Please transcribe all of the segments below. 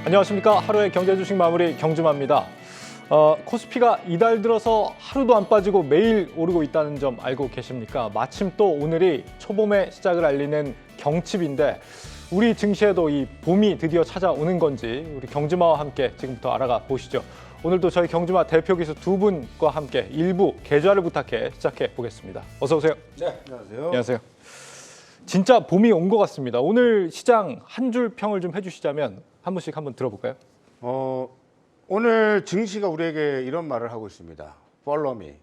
안녕하십니까. 하루의 경제 주식 마무리 경주마입니다. 코스피가 이달 들어서 하루도 안 빠지고 매일 오르고 있다는 점 알고 계십니까? 마침 또 오늘이 초봄의 시작을 알리는 경칩인데 우리 증시에도 이 봄이 드디어 찾아오는 건지 우리 경주마와 함께 지금부터 알아가 보시죠. 오늘도 저희 경주마 대표 기수 두 분과 함께 일부 계좌를 부탁해 시작해 보겠습니다. 어서 오세요. 네, 안녕하세요. 안녕하세요. 진짜 봄이 온 것 같습니다. 오늘 시장 한 줄 평을 좀 해주시자면 한 분씩 한번 들어볼까요? 오늘 증시가 우리에게 이런 말을 하고 있습니다. Follow me.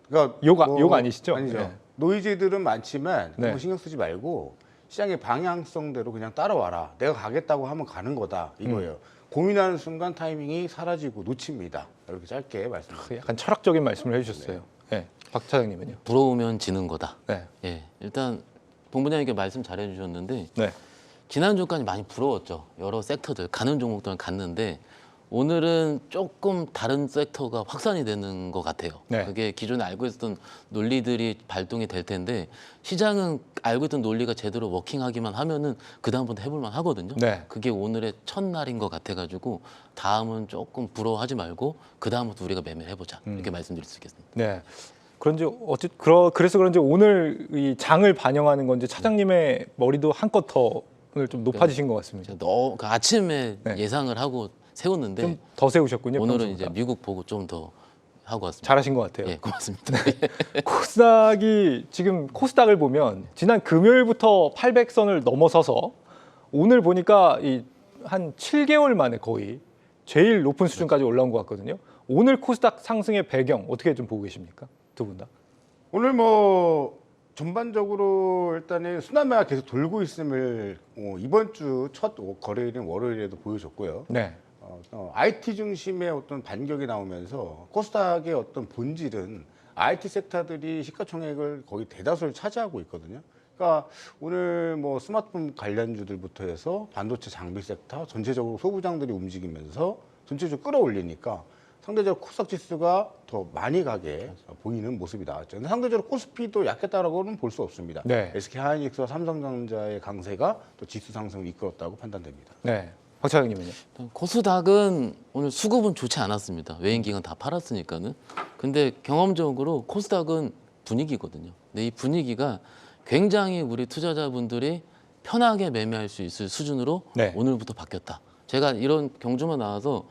그러니까 욕 아니시죠? 아니죠. 네. 노이즈들은 많지만 네. 너무 신경 쓰지 말고 시장의 방향성대로 그냥 따라와라. 내가 가겠다고 하면 가는 거다. 이거예요. 고민하는 순간 타이밍이 사라지고 놓칩니다. 이렇게 짧게 말씀드립니다. 약간 철학적인 말씀을 해주셨어요. 네. 박 차장님은요? 부러우면 지는 거다. 네. 예, 일단 본부장님께 말씀 잘해주셨는데 네. 지난주까지 많이 부러웠죠. 여러 섹터들 가는 종목들은 갔는데 오늘은 조금 다른 섹터가 확산이 되는 것 같아요. 네. 그게 기존에 알고 있었던 논리들이 발동이 될 텐데 시장은 알고 있던 논리가 제대로 워킹하기만 하면은 그 다음부터 해볼만 하거든요. 네. 그게 오늘의 첫날인 것 같아가지고 다음은 조금 부러워하지 말고 그 다음부터 우리가 매매를 해보자 이렇게 말씀드릴 수 있겠습니다. 네. 그래서 그런지 오늘 이 장을 반영하는 건지 차장님의 머리도 한껏 더 오늘 좀 높아지신 것 같습니다. 그 아침에 네. 예상을 하고 세웠는데 좀 더 세우셨군요. 오늘은 평소보다. 이제 미국 보고 좀 더 하고 왔습니다. 잘하신 것 같아요. 예, 고맙습니다. 코스닥이 지금 코스닥을 보면 지난 금요일부터 800선을 넘어서서 오늘 보니까 한 7개월 만에 거의 제일 높은 수준까지 올라온 것 같거든요. 오늘 코스닥 상승의 배경 어떻게 좀 보고 계십니까? 두 분 다. 오늘 뭐 전반적으로 일단은 순환매가 계속 돌고 있음을 이번 주 첫 거래일인 월요일에도 보여줬고요. 네. IT 중심의 어떤 반격이 나오면서 코스닥의 어떤 본질은 IT 섹터들이 시가총액을 거의 대다수를 차지하고 있거든요. 그러니까 오늘 뭐 스마트폰 관련주들부터 해서 반도체 장비 섹터 전체적으로 소부장들이 움직이면서 전체적으로 끌어올리니까 상대적으로 코스닥 지수가 더 많이 가게 보이는 모습이 나왔죠. 근데 상대적으로 코스피도 약했다라고는 볼 수 없습니다. 네. SK하이닉스와 삼성전자의 강세가 또 지수 상승을 이끌었다고 판단됩니다. 네. 박 차장님은요? 코스닥은 오늘 수급은 좋지 않았습니다. 외인 기관 다 팔았으니까는. 근데 경험적으로 코스닥은 분위기거든요. 근데 이 분위기가 굉장히 우리 투자자분들이 편하게 매매할 수 있을 수준으로 네. 오늘부터 바뀌었다. 제가 이런 경주만 나와서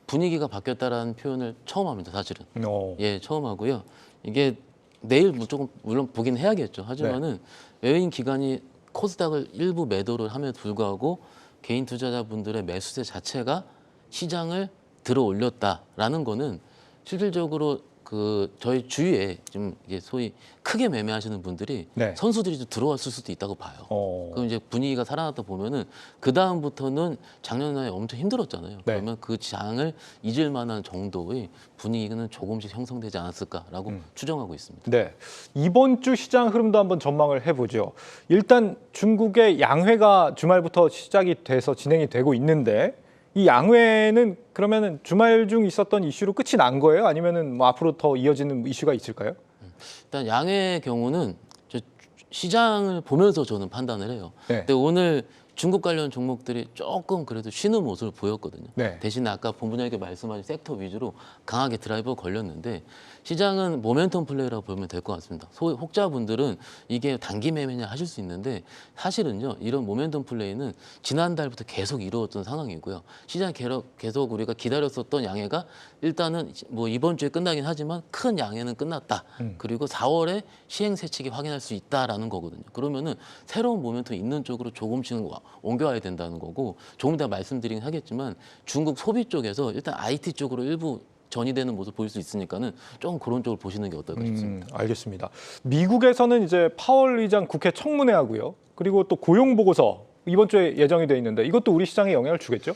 분위기가 바뀌었다라는 표현을 처음 합니다. 사실은. 예, 처음 하고요. 이게 내일 무조건 물론 보긴 해야겠죠. 하지만은 외인 기관이 코스닥을 일부 매도를 함에도 불구하고 개인 투자자분들의 매수세 자체가 시장을 들어 올렸다라는 거는 실질적으로 그 저희 주위에 좀 이게 소위 크게 매매하시는 분들이 네. 선수들이 좀 들어왔을 수도 있다고 봐요. 그럼 이제 분위기가 살아났다 보면은 그 다음부터는 작년에 엄청 힘들었잖아요. 그러면 그 장을 잊을 만한 정도의 분위기는 조금씩 형성되지 않았을까라고 추정하고 있습니다. 네. 이번 주 시장 흐름도 한번 전망을 해보죠. 일단 중국의 양회가 주말부터 시작이 돼서 진행이 되고 있는데 이 양회는 그러면은 주말 중 있었던 이슈로 끝이 난 거예요? 아니면은 뭐 앞으로 더 이어지는 이슈가 있을까요? 일단 양의 경우는 시장을 보면서 저는 판단을 해요. 네. 근데 오늘 중국 관련 종목들이 조금 그래도 쉬는 모습을 보였거든요. 네. 대신에 아까 본부장님께 말씀하신 섹터 위주로 강하게 드라이버가 걸렸는데 시장은 모멘텀 플레이라고 보면 될 것 같습니다. 소위 혹자분들은 이게 단기 매매냐 하실 수 있는데 사실은요 이런 모멘텀 플레이는 지난달부터 계속 이루어졌던 상황이고요. 시장 계속 우리가 기다렸었던 양해가 일단은 뭐 이번 주에 끝나긴 하지만 큰 양해는 끝났다. 그리고 4월에 시행 세칙이 확인할 수 있다라는 거거든요. 그러면은 새로운 모멘텀 있는 쪽으로 조금씩은 옮겨와야 된다는 거고 조금 이따 말씀드리긴 하겠지만 중국 소비 쪽에서 일단 IT 쪽으로 일부 전이되는 모습 보일 수 있으니까는 좀 그런 쪽을 보시는 게 어떨까 싶습니다. 알겠습니다. 미국에서는 이제 파월 의장 국회 청문회하고요. 그리고 또 고용 보고서 이번 주에 예정이 돼 있는데 이것도 우리 시장에 영향을 주겠죠?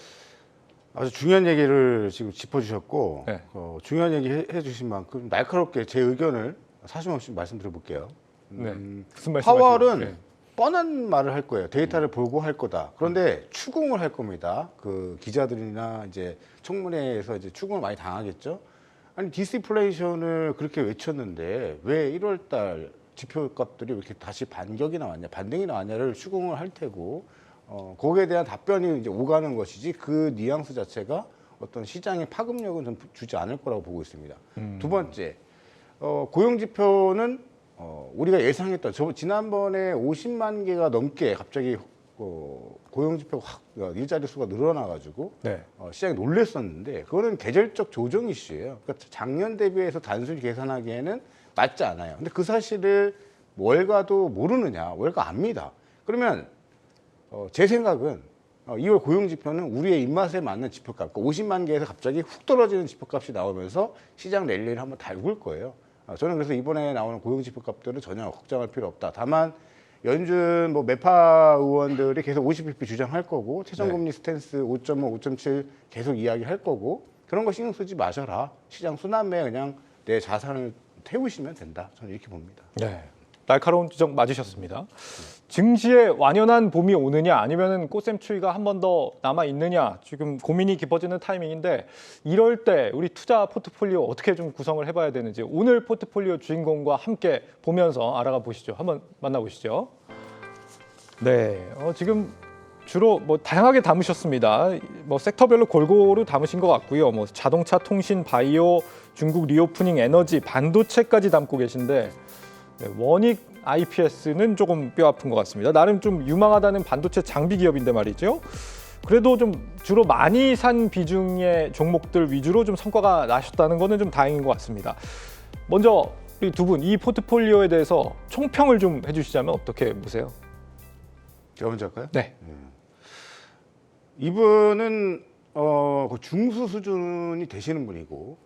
아주 중요한 얘기를 지금 짚어주셨고 네. 중요한 얘기 해주신 만큼 날카롭게 제 의견을 사심없이 말씀드려볼게요. 네. 무슨 말씀하시는 파월은 네. 뻔한 말을 할 거예요. 데이터를 보고 할 거다. 그런데 추궁을 할 겁니다. 그 기자들이나 이제 청문회에서 이제 추궁을 많이 당하겠죠. 아니 디스플레이션을 그렇게 외쳤는데 왜 1월달 지표값들이 왜 이렇게 다시 반격이 나왔냐, 반등이 나왔냐를 추궁을 할 테고 거기에 대한 답변이 이제 오가는 것이지 그 뉘앙스 자체가 어떤 시장의 파급력은 좀 주지 않을 거라고 보고 있습니다. 두 번째, 고용 지표는 우리가 예상했던 지난번에 50만 개가 넘게 갑자기 고용 지표가 확 일자리 수가 늘어나가지고 네. 시장이 놀랬었는데 그거는 계절적 조정 이슈예요. 그러니까 작년 대비해서 단순히 계산하기에는 맞지 않아요. 근데 그 사실을 월가도 모르느냐? 월가 압니다. 그러면 제 생각은 2월 고용 지표는 우리의 입맛에 맞는 지표값, 그러니까 50만 개에서 갑자기 훅 떨어지는 지표값이 나오면서 시장 랠리를 한번 달굴 거예요. 저는 그래서 이번에 나오는 고용 지표값들은 전혀 걱정할 필요 없다. 다만 연준 매파 의원들이 계속 50bp 주장할 거고 최저금리 스탠스 5.5, 5.7 계속 이야기할 거고 그런 거 신경 쓰지 마셔라. 시장 순환매에 그냥 내 자산을 태우시면 된다. 저는 이렇게 봅니다. 네. 날카로운 지적 맞으셨습니다. 증시에 완연한 봄이 오느냐 아니면은 꽃샘추위가 한 번 더 남아 있느냐 지금 고민이 깊어지는 타이밍인데 이럴 때 우리 투자 포트폴리오 어떻게 좀 구성을 해봐야 되는지 오늘 포트폴리오 주인공과 함께 보면서 알아가 보시죠. 한번 만나보시죠. 네, 지금 주로 다양하게 담으셨습니다. 섹터별로 골고루 담으신 것 같고요. 자동차, 통신, 바이오, 중국 리오프닝, 에너지, 반도체까지 담고 계신데 네, 원익 IPS는 조금 뼈 아픈 것 같습니다. 나름 좀 유망하다는 반도체 장비 기업인데 말이죠. 그래도 좀 주로 많이 산 비중의 종목들 위주로 좀 성과가 나셨다는 거는 좀 다행인 것 같습니다. 먼저 이 두 분 이 포트폴리오에 대해서 총평을 좀 해주시자면 어떻게 보세요? 제가 먼저 할까요? 네. 이분은 그 중수 수준이 되시는 분이고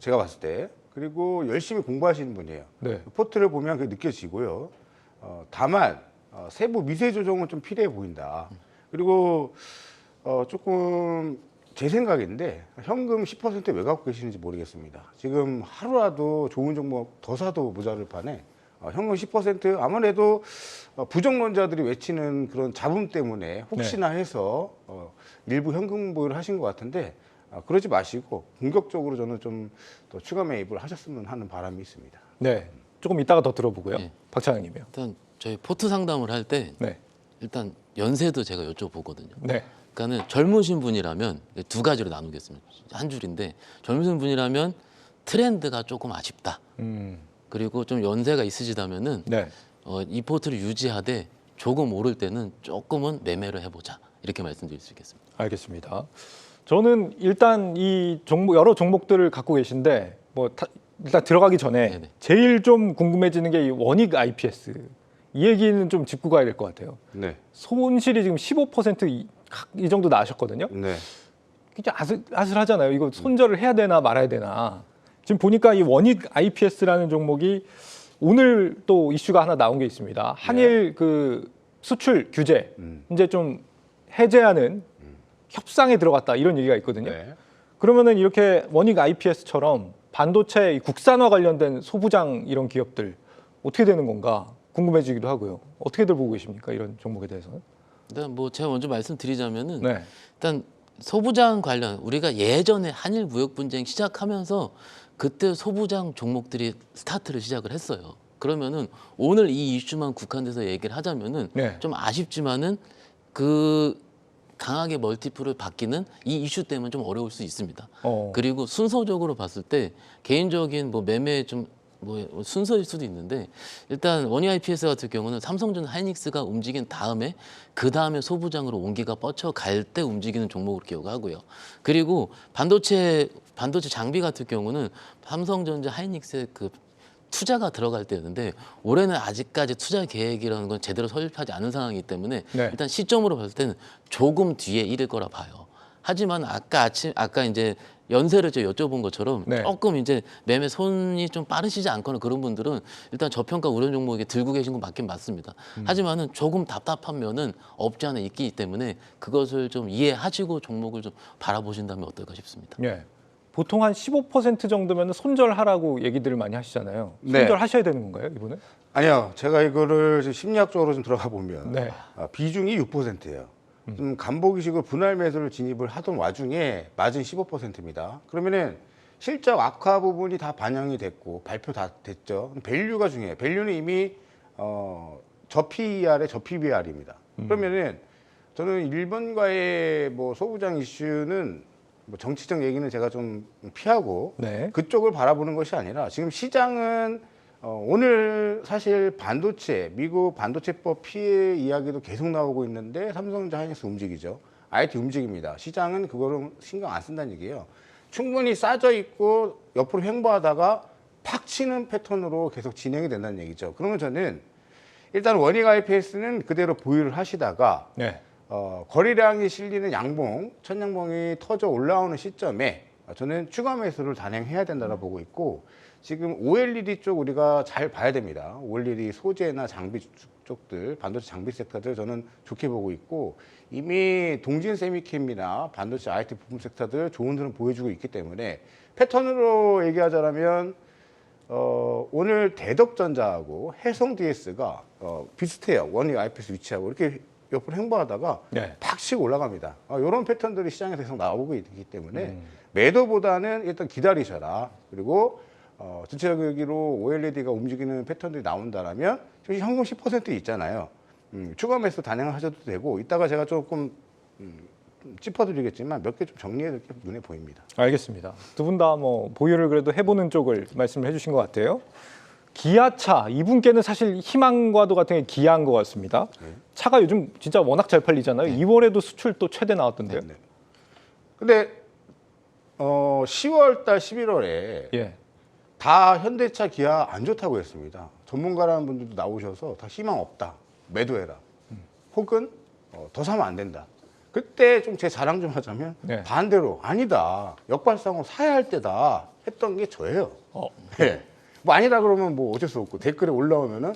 제가 봤을 때 그리고 열심히 공부하시는 분이에요. 네. 포트를 보면 그게 느껴지고요. 다만 세부 미세 조정은 좀 필요해 보인다. 그리고 조금 제 생각인데 현금 10% 왜 갖고 계시는지 모르겠습니다. 지금 하루라도 좋은 종목 더 사도 모자랄 판에 현금 10% 아무래도 부정론자들이 외치는 그런 잡음 때문에 혹시나 해서 일부 현금 보유를 하신 것 같은데 그러지 마시고 공격적으로 저는 좀 더 추가 매입을 하셨으면 하는 바람이 있습니다. 네, 조금 이따가 더 들어보고요. 네. 박 차장님이요. 일단 저희 포트 상담을 할 때 네, 일단 연세도 제가 여쭤보거든요. 네, 그러니까는 젊으신 분이라면 두 가지로 나누겠습니다. 한 줄인데 젊으신 분이라면 트렌드가 조금 아쉽다. 그리고 좀 연세가 있으시다면은 네. 이 포트를 유지하되 조금 오를 때는 조금은 매매를 해보자 이렇게 말씀드릴 수 있겠습니다. 알겠습니다. 저는 일단 이 종목 여러 종목들을 갖고 계신데 일단 들어가기 전에 네네. 제일 좀 궁금해지는 게 이 원익 IPS 이 얘기는 좀 짚고 가야 될 것 같아요. 네. 손실이 지금 15% 이 정도 나셨거든요. 네. 진짜 아슬아슬하잖아요. 이거 손절을 해야 되나 말아야 되나. 지금 보니까 이 원익 IPS라는 종목이 오늘 또 이슈가 하나 나온 게 있습니다. 한일 그 수출 규제 이제 좀 해제하는 협상에 들어갔다 이런 얘기가 있거든요. 네. 그러면은 이렇게 원익 IPS처럼 반도체 국산화 관련된 소부장 이런 기업들 어떻게 되는 건가 궁금해지기도 하고요. 어떻게들 보고 계십니까 이런 종목에 대해서는? 일단 제가 먼저 말씀드리자면은 네, 일단 소부장 관련 우리가 예전에 한일 무역 분쟁 시작하면서 그때 소부장 종목들이 스타트를 시작을 했어요. 그러면은 오늘 이 이슈만 국한돼서 얘기를 하자면은 네. 좀 아쉽지만은 그 강하게 멀티플을 받기는 이 이슈 때문에 좀 어려울 수 있습니다. 그리고 순서적으로 봤을 때 개인적인 매매 좀 순서일 수도 있는데 일단 원익 IPS 같은 경우는 삼성전 하이닉스가 움직인 다음에 그 다음에 소부장으로 온기가 뻗쳐갈 때 움직이는 종목으로 기억하고요. 그리고 반도체 장비 같은 경우는 삼성전자 하이닉스의 그 투자가 들어갈 때였는데 올해는 아직까지 투자 계획이라는 건 제대로 설립하지 않은 상황이기 때문에 네. 일단 시점으로 봤을 때는 조금 뒤에 이를 거라 봐요. 하지만 아까 이제 연세를 제가 여쭤본 것처럼 네. 조금 이제 매매 손이 좀 빠르시지 않거나 그런 분들은 일단 저평가 우려 종목에 들고 계신 건 맞긴 맞습니다. 하지만은 조금 답답한 면은 없지 않아 있기 때문에 그것을 좀 이해하시고 종목을 좀 바라보신다면 어떨까 싶습니다. 네. 보통 한 15% 정도면 손절하라고 얘기들을 많이 하시잖아요. 네. 손절하셔야 되는 건가요, 이번에? 아니요. 제가 이거를 좀 심리학적으로 좀 들어가 보면 네. 비중이 6%예요. 좀 간보기식으로 분할 매수를 진입을 하던 와중에 마진 15%입니다. 그러면은 실적 악화 부분이 다 반영이 됐고 발표 다 됐죠. 밸류가 중요해요. 밸류는 이미 저 PER에 저 PBR입니다. 그러면은 저는 일본과의 뭐 소부장 이슈는 뭐 정치적 얘기는 제가 좀 피하고 네. 그쪽을 바라보는 것이 아니라 지금 시장은 오늘 사실 반도체, 미국 반도체법 피해 이야기도 계속 나오고 있는데 삼성전자 하이닉스 움직이죠. IT 움직입니다. 시장은 그거를 신경 안 쓴다는 얘기예요. 충분히 싸져 있고 옆으로 횡보하다가 팍 치는 패턴으로 계속 진행이 된다는 얘기죠. 그러면 저는 일단 원익 IPS는 그대로 보유를 하시다가 네. 거래량이 실리는 양봉, 천양봉이 터져 올라오는 시점에 저는 추가 매수를 단행해야 된다고 보고 있고 지금 OLED 쪽 우리가 잘 봐야 됩니다. OLED 소재나 장비 쪽들, 반도체 장비 섹터들 저는 좋게 보고 있고 이미 동진 세미캠이나 반도체 IT 부품 섹터들 좋은 흐름 보여주고 있기 때문에 패턴으로 얘기하자면 오늘 대덕전자하고 해성 DS가 비슷해요. 원익 IPS 위치하고 이렇게 옆으로 행보하다가 네. 팍 치고 올라갑니다. 이런 패턴들이 시장에서 계속 나오고 있기 때문에 매도보다는 일단 기다리셔라. 그리고 전체적으로 OLED가 움직이는 패턴들이 나온다라면 지금 현금 10% 있잖아요. 추가 매수 단행하셔도 되고 이따가 제가 조금 짚어드리겠지만 몇 개 좀 정리해둘 게 눈에 보입니다. 알겠습니다. 두 분 다 뭐 보유를 그래도 해보는 쪽을 말씀을 해주신 것 같아요. 기아차 이분께는 사실 희망과도 같은 게 기아인 것 같습니다. 네. 차가 요즘 진짜 워낙 잘 팔리잖아요. 2월에도 수출 또 최대 나왔던데요. 네. 근데 10월 달 11월에 예. 다 현대차 기아 안 좋다고 했습니다. 전문가라는 분들도 나오셔서 다 희망 없다. 매도해라. 혹은 더 사면 안 된다. 그때 좀 제 자랑 좀 하자면 네. 반대로 아니다. 역발상으로 사야 할 때다 했던 게 저예요. 어. 네. 뭐 아니다 그러면 뭐 어쩔 수 없고 댓글에 올라오면은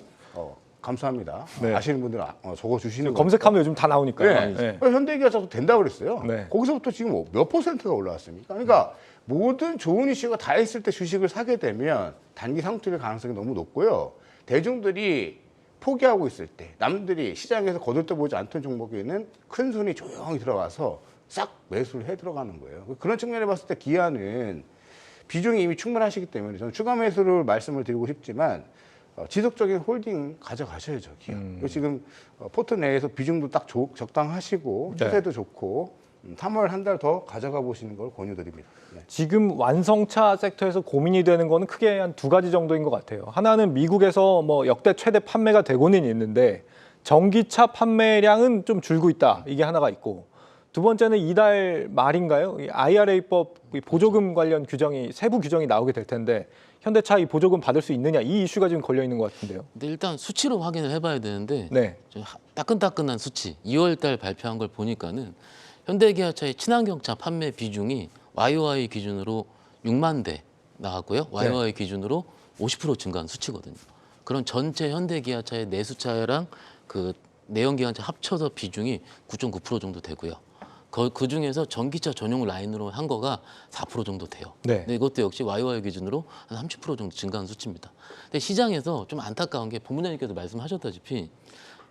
감사합니다. 네. 아시는 분들은 적어주시는 거. 검색하면 요즘 다 나오니까요. 네. 현대기아차도 된다 그랬어요. 네. 거기서부터 지금 몇 퍼센트가 올라왔습니까? 그러니까 모든 좋은 이슈가 다 있을 때 주식을 사게 되면 단기 상투일 가능성이 너무 높고요. 대중들이 포기하고 있을 때 남들이 시장에서 거들떠보지 않던 종목에는 큰 손이 조용히 들어가서 싹 매수를 해 들어가는 거예요. 그런 측면에 봤을 때 기아는 비중이 이미 충분하시기 때문에 저는 추가 매수를 말씀을 드리고 싶지만 지속적인 홀딩 가져가셔야죠. 기아. 지금 포트 내에서 비중도 딱 적당하시고 네. 추세도 좋고 3월 한 달 더 가져가 보시는 걸 권유드립니다. 네. 지금 완성차 섹터에서 고민이 되는 거는 크게 한 두 가지 정도인 것 같아요. 하나는 미국에서 뭐 역대 최대 판매가 되고는 있는데 전기차 판매량은 좀 줄고 있다. 이게 하나가 있고 두 번째는 이달 말인가요? 이 IRA법 보조금 관련 규정이 세부 규정이 나오게 될 텐데 현대차 이 보조금 받을 수 있느냐 이 이슈가 지금 걸려 있는 것 같은데요. 근데 일단 수치로 확인을 해봐야 되는데 네. 좀 따끈따끈한 수치 2월달 발표한 걸 보니까는 현대기아차의 친환경차 판매 비중이 YOY 기준으로 6만 대 나왔고요. YOY 기준으로 50% 증가한 수치거든요. 그럼 전체 현대기아차의 내수차랑 그 내연기관차 합쳐서 비중이 9.9% 정도 되고요. 그 중에서 전기차 전용 라인으로 한 거가 4% 정도 돼요. 네. 근데 이것도 역시 YOY 기준으로 한 30% 정도 증가한 수치입니다. 근데 시장에서 좀 안타까운 게 본부장님께서 말씀하셨다시피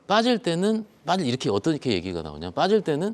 빠질 때는 이렇게 어떻게 얘기가 나오냐? 빠질 때는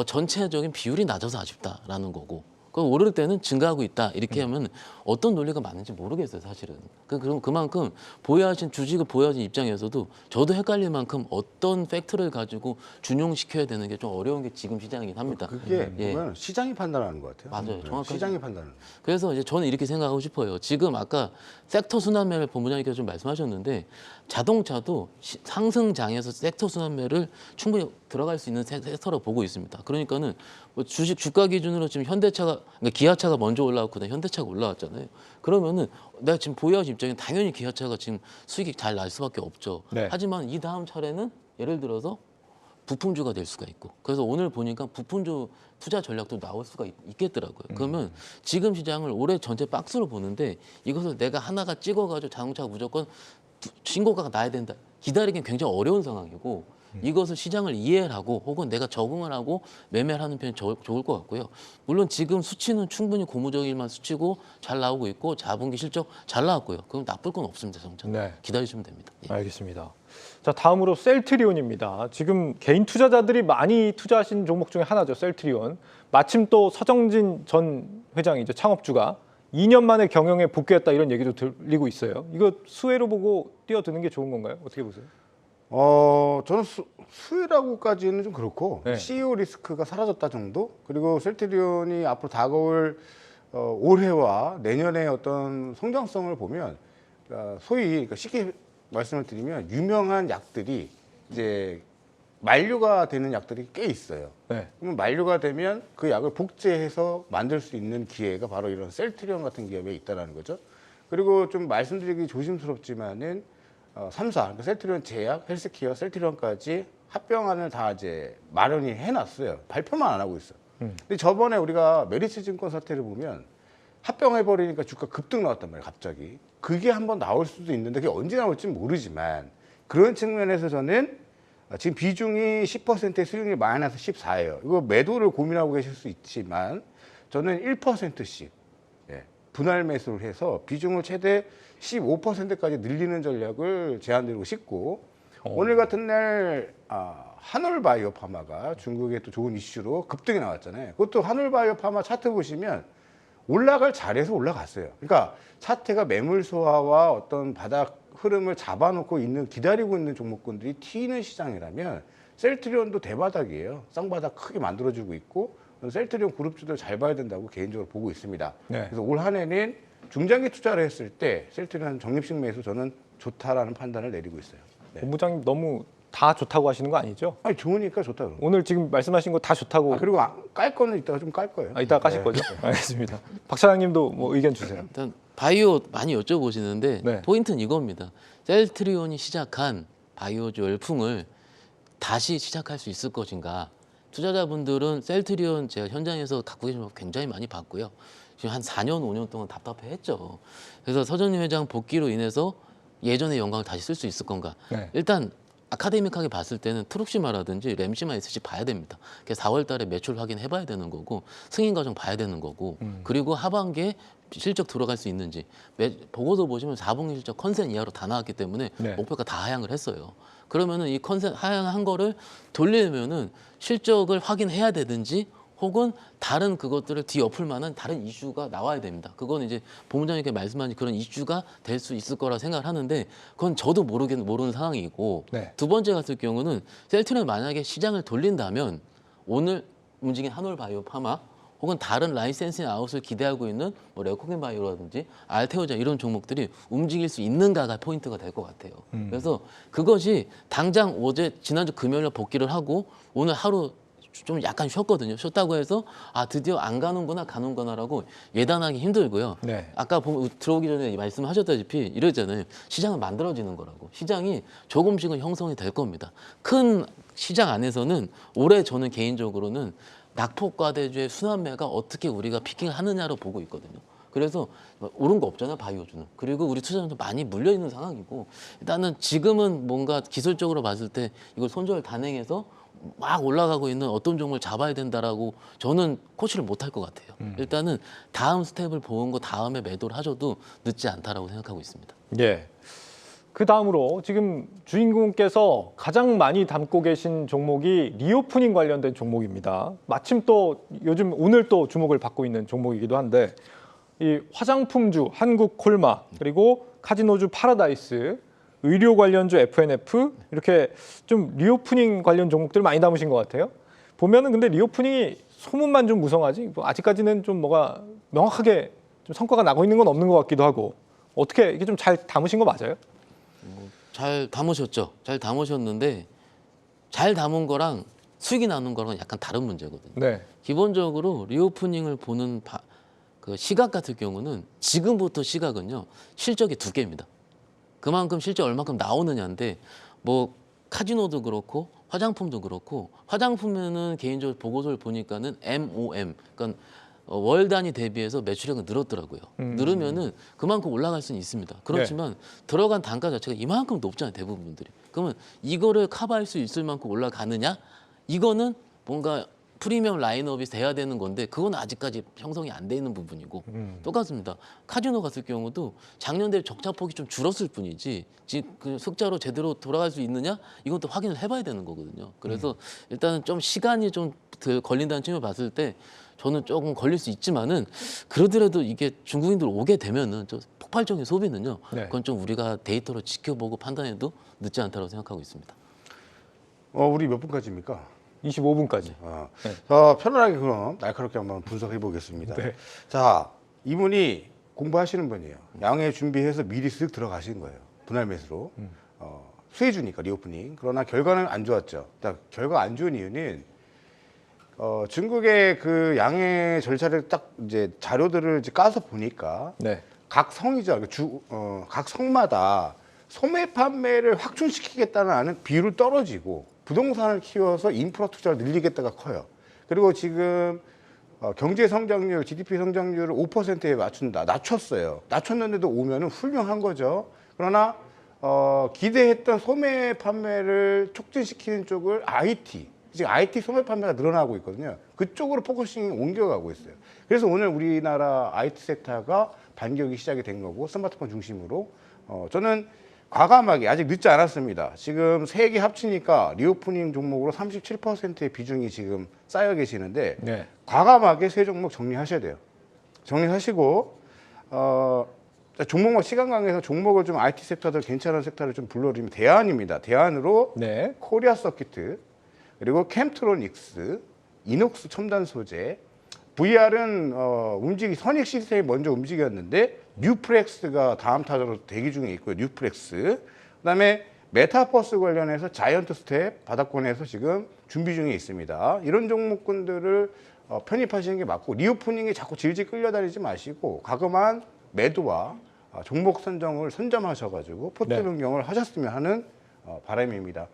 전체적인 비율이 낮아서 아쉽다라는 거고, 그럼 오를 때는 증가하고 있다 이렇게 하면 어떤 논리가 맞는지 모르겠어요, 사실은. 그럼 그만큼 보유하신 주식을 보유하신 입장에서도 저도 헷갈릴 만큼 어떤 팩트를 가지고 준용시켜야 되는 게 좀 어려운 게 지금 시장이긴 합니다. 그게 예. 보면 시장이 판단하는 것 같아요. 맞아요, 정확하게. 시장이 판단하는. 그래서 이제 저는 이렇게 생각하고 싶어요. 지금 아까 섹터 순환매를 본부장님께서 좀 말씀하셨는데 자동차도 상승장에서 섹터 순환매를 충분히 들어갈 수 있는 섹터로 보고 있습니다. 그러니까는 뭐 주식 주가 기준으로 지금 현대차가 그러니까 기아차가 먼저 올라왔고 그다음에 현대차가 올라왔잖아요. 그러면은 내가 지금 보유하신 입장에 당연히 기아차가 지금 수익이 잘 날 수밖에 없죠. 네. 하지만 이 다음 차례는 예를 들어서 부품주가 될 수가 있고 그래서 오늘 보니까 부품주 투자 전략도 나올 수가 있겠더라고요. 그러면 지금 시장을 올해 전체 박스로 보는데 이것을 내가 하나가 찍어가지고 자동차가 무조건 신고가가 나야 된다. 기다리기는 굉장히 어려운 상황이고 이것을 시장을 이해를 하고 혹은 내가 적응을 하고 매매를 하는 편이 좋을 것 같고요. 물론 지금 수치는 충분히 고무적일 만한 수치고 잘 나오고 있고 자분기 실적 잘 나왔고요. 그럼 나쁠 건 없습니다. 정말. 네. 기다리시면 됩니다. 예. 알겠습니다. 자, 다음으로 셀트리온입니다. 지금 개인 투자자들이 많이 투자하신 종목 중에 하나죠. 셀트리온. 마침 또 서정진 전 회장이죠. 창업주가 2년 만에 경영에 복귀했다 이런 얘기도 들리고 있어요. 이거 수혜로 보고 뛰어드는 게 좋은 건가요? 어떻게 보세요? 저는 수혜라고까지는 좀 그렇고 네. CEO 리스크가 사라졌다 정도. 그리고 셀트리온이 앞으로 다가올 올해와 내년의 어떤 성장성을 보면 소위 그러니까 쉽게 말씀을 드리면 유명한 약들이 이제 만료가 되는 약들이 꽤 있어요. 네. 그러면 만료가 되면 그 약을 복제해서 만들 수 있는 기회가 바로 이런 셀트리온 같은 기업에 있다는 거죠. 그리고 좀 말씀드리기 조심스럽지만은 3사, 그러니까 셀트리온 제약, 헬스케어, 셀트리온까지 합병안을 다 이제 마련이 해놨어요. 발표만 안 하고 있어요. 근데 저번에 우리가 메리츠증권 사태를 보면 합병해버리니까 주가 급등 나왔단 말이에요, 갑자기. 그게 한번 나올 수도 있는데 그게 언제 나올지 모르지만 그런 측면에서 저는 지금 비중이 10%의 수익률이 마이너스 14예요. 이거 매도를 고민하고 계실 수 있지만 저는 1%씩 분할 매수를 해서 비중을 최대 15%까지 늘리는 전략을 제안드리고 싶고 오늘 같은 날 한올바이오 파마가 중국의 또 좋은 이슈로 급등이 나왔잖아요. 그것도 한올바이오 파마 차트 보시면 올라갈 자리에서 올라갔어요. 그러니까 차트가 매물 소화와 어떤 바닥 흐름을 잡아놓고 있는 기다리고 있는 종목군들이 튀는 시장이라면 셀트리온도 대바닥이에요. 쌍바닥 크게 만들어주고 있고 셀트리온 그룹주들 잘 봐야 된다고 개인적으로 보고 있습니다. 네. 그래서 올 한 해는 중장기 투자를 했을 때 셀트리온 적립식 매수 저는 좋다라는 판단을 내리고 있어요. 네. 본부장님 너무 다 좋다고 하시는 거 아니죠? 아니 좋으니까 좋다 그런 거. 오늘 지금 말씀하신 거 다 좋다고. 그리고 깔 거는 이따가 좀 깔 거예요. 이따가 까실 네. 거죠? 알겠습니다. 박 사장님도 뭐 의견 주세요. 일단 바이오 많이 여쭤보시는데 네. 포인트는 이겁니다. 셀트리온이 시작한 바이오주 열풍을 다시 시작할 수 있을 것인가. 투자자분들은 셀트리온 제가 현장에서 갖고 계신 거 굉장히 많이 봤고요. 지금 한 4년, 5년 동안 답답해했죠. 그래서 서정림 회장 복귀로 인해서 예전의 영광을 다시 쓸 수 있을 건가. 네. 일단 아카데믹하게 봤을 때는 트룩시마라든지 램시마 있을지 봐야 됩니다. 그래서 4월 달에 매출 확인해봐야 되는 거고 승인 과정 봐야 되는 거고 그리고 하반기에 실적 들어갈 수 있는지 보고서 보시면 4분기 실적 컨센 이하로 다 나왔기 때문에 네. 목표가 다 하향을 했어요. 그러면은 이 컨센 하향한 거를 돌리려면은 실적을 확인해야 되든지 혹은 다른 그것들을 뒤엎을 만한 다른 이슈가 나와야 됩니다. 그건 이제 본부장님께 말씀하신 그런 이슈가 될 수 있을 거라 생각을 하는데 그건 저도 모르는 상황이고 네. 두 번째 같은 경우는 셀트리온 만약에 시장을 돌린다면 오늘 움직인 한올바이오 파마 혹은 다른 라이센싱 아웃을 기대하고 있는 뭐 레코겐 바이오라든지 알테오자 이런 종목들이 움직일 수 있는가가 포인트가 될 것 같아요. 그래서 그것이 당장 어제 지난주 금요일에 복귀를 하고 오늘 하루 좀 약간 쉬었거든요. 쉬었다고 해서 드디어 안 가는구나라고 예단하기 힘들고요. 네. 아까 들어오기 전에 말씀하셨다시피 이러잖아요. 시장은 만들어지는 거라고. 시장이 조금씩은 형성이 될 겁니다. 큰 시장 안에서는 올해 저는 개인적으로는 낙폭과대주의 순환매가 어떻게 우리가 피킹하느냐로 보고 있거든요. 그래서 오른 거 없잖아요, 바이오주는. 그리고 우리 투자자도 많이 물려 있는 상황이고 일단은 지금은 뭔가 기술적으로 봤을 때 이걸 손절 단행해서 막 올라가고 있는 어떤 종목을 잡아야 된다라고 저는 코치를 못할 것 같아요. 일단은 다음 스텝을 보는 거 다음에 매도를 하셔도 늦지 않다라고 생각하고 있습니다. 예. 그 다음으로 지금 주인공께서 가장 많이 담고 계신 종목이 리오프닝 관련된 종목입니다. 마침 또 요즘 오늘 또 주목을 받고 있는 종목이기도 한데 이 화장품주 한국콜마 그리고 카지노주 파라다이스 의료 관련주 FNF 이렇게 좀 리오프닝 관련 종목들 많이 담으신 것 같아요. 보면은 근데 리오프닝이 소문만 좀 무성하지 뭐 아직까지는 좀 뭐가 명확하게 좀 성과가 나고 있는 건 없는 것 같기도 하고 어떻게 이게 좀 잘 담으신 거 맞아요? 잘 담으셨죠? 잘 담으셨는데 잘 담은 거랑 수익이 나는 거랑 약간 다른 문제거든요. 네. 기본적으로 리오프닝을 보는 그 시각 같은 경우는 지금부터 시각은요 실적이 두 개입니다. 그만큼 실제 얼마큼 나오느냐인데 뭐 카지노도 그렇고 화장품도 그렇고 화장품에는 개인적으로 보고서를 보니까는 MOM 그러니까 월 단위 대비해서 매출액은 늘었더라고요. 늘으면은 그만큼 올라갈 수는 있습니다. 그렇지만 들어간 단가 자체가 이만큼 높잖아요, 대부분들이. 그러면 이거를 커버할 수 있을 만큼 올라가느냐? 이거는 뭔가 프리미엄 라인업이 돼야 되는 건데 그건 아직까지 형성이 안 돼 있는 부분이고 똑같습니다. 카지노 같은 경우도 작년 대비 적자폭이 좀 줄었을 뿐이지 지금 그 흑자로 제대로 돌아갈 수 있느냐 이건 또 확인을 해봐야 되는 거거든요. 그래서 일단은 좀 시간이 좀 걸린다는 측면을 봤을 때 저는 조금 걸릴 수 있지만은 그러더라도 이게 중국인들 오게 되면은 좀 폭발적인 소비는요. 네. 그건 좀 우리가 데이터로 지켜보고 판단해도 늦지 않다고 생각하고 있습니다. 우리 몇 분까지입니까? 25분까지. 네. 편안하게 그럼 날카롭게 한번 분석해 보겠습니다. 네. 자, 이분이 공부하시는 분이에요. 양해 준비해서 미리 쓱 들어가신 거예요. 분할 매수로. 수혜주니까 리오프닝. 그러나 결과는 안 좋았죠. 결과 안 좋은 이유는 중국의 그 양해 절차를 딱 이제 자료들을 이제 까서 보니까 네. 각 성이죠. 각 성마다 소매 판매를 확충시키겠다는 하는 비율을 떨어지고 부동산을 키워서 인프라 투자를 늘리겠다가 커요. 그리고 지금 경제 성장률, GDP 성장률을 5%에 맞춘다. 낮췄어요. 낮췄는데도 오면은 훌륭한 거죠. 그러나 기대했던 소매 판매를 촉진시키는 쪽을 지금 IT 소매 판매가 늘어나고 있거든요. 그쪽으로 포커싱이 옮겨가고 있어요. 그래서 오늘 우리나라 IT 섹터가 반격이 시작이 된 거고 스마트폰 중심으로 저는 과감하게 아직 늦지 않았습니다. 지금 세 개 합치니까 리오프닝 종목으로 37%의 비중이 지금 쌓여 계시는데 네. 과감하게 세 종목 정리하셔야 돼요. 정리하시고 종목만 시간 관계에서 종목을 좀 IT 섹터들 괜찮은 섹터를 좀 불러드리면 대안입니다. 대안으로 네. 코리아 서키트 그리고 캠트로닉스, 이녹스 첨단 소재, VR은 선익 시스템이 먼저 움직였는데 뉴프렉스가 다음 타자로 대기 중에 있고요. 뉴프렉스. 그다음에 메타버스 관련해서 자이언트 스텝 바닥권에서 지금 준비 중에 있습니다. 이런 종목군들을 편입하시는 게 맞고 리오프닝에 자꾸 질질 끌려다니지 마시고 가금한 매도와 종목 선정을 선점하셔가지고 포트 네. 변경을 하셨으면 하는 바람입니다.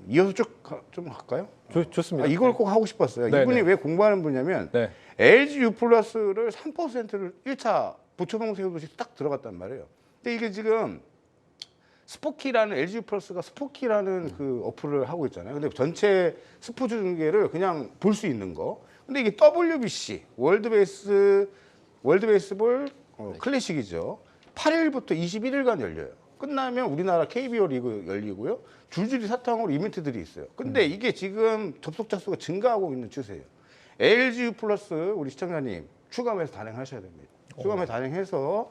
이어서 쭉 좀 할까요? 좋습니다. 이걸 꼭 하고 싶었어요. 네, 이분이 네. 왜 공부하는 분이냐면 네. LG U 플러스를 3%를 1차 부초봉 세우듯이 딱 들어갔단 말이에요. 근데 이게 지금 스포키라는 LG U 플러스가 스포키라는 그 어플을 하고 있잖아요. 근데 전체 스포츠 중계를 그냥 볼 수 있는 거. 근데 이게 WBC 월드 베이스볼 클래식이죠. 8일부터 21일간 열려요. 끝나면 우리나라 KBO 리그 열리고요. 줄줄이 사탕으로 이벤트들이 있어요. 근데 이게 지금 접속자 수가 증가하고 있는 추세예요. LG U 플러스 우리 시청자님 추가 매수 단행하셔야 됩니다. 추가 매수 단행해서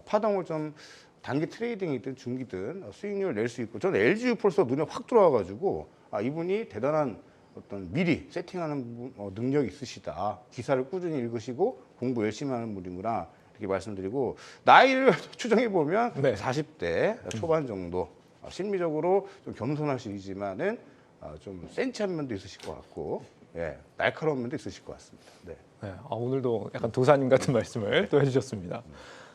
파동을 좀 단기 트레이딩이든 중기든 수익률을 낼 수 있고 저는 LG U 플러스 눈에 확 들어와가지고 이분이 대단한 어떤 미리 세팅하는 능력이 있으시다. 기사를 꾸준히 읽으시고 공부 열심히 하는 분이구나. 이렇게 말씀드리고 나이를 추정해 보면 네. 40대 초반 정도 심리적으로 좀 겸손하시지만은 좀 센치한 면도 있으실 것 같고 날카로운 면도 있으실 것 같습니다. 네. 네. 오늘도 약간 도사님 같은 말씀을 또 해주셨습니다.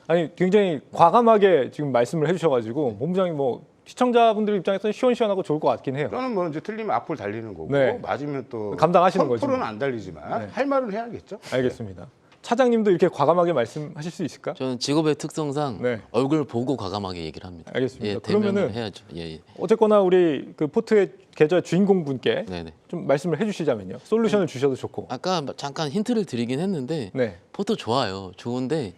아니 굉장히 과감하게 지금 말씀을 해주셔가지고 본부장님 뭐 시청자분들 입장에서는 시원시원하고 좋을 것 같긴 해요. 저는 뭐 이제 틀리면 악플 달리는 거고 네. 맞으면 또 감당하시는 거죠. 100%는 안 달리지만 네. 할 말은 해야겠죠. 알겠습니다. 차장님도 이렇게 과감하게 말씀하실 수 있을까? 저는 직업의 특성상 네. 얼굴 보고 과감하게 얘기를 합니다. 알겠습니다. 대면을 그러면은 해야죠. 예. 어쨌거나 우리 그 포트의 계좌 주인공분께 네네. 좀 말씀을 해주시자면요. 솔루션을 주셔도 좋고. 아까 잠깐 힌트를 드리긴 했는데 네. 포트 좋아요. 좋은데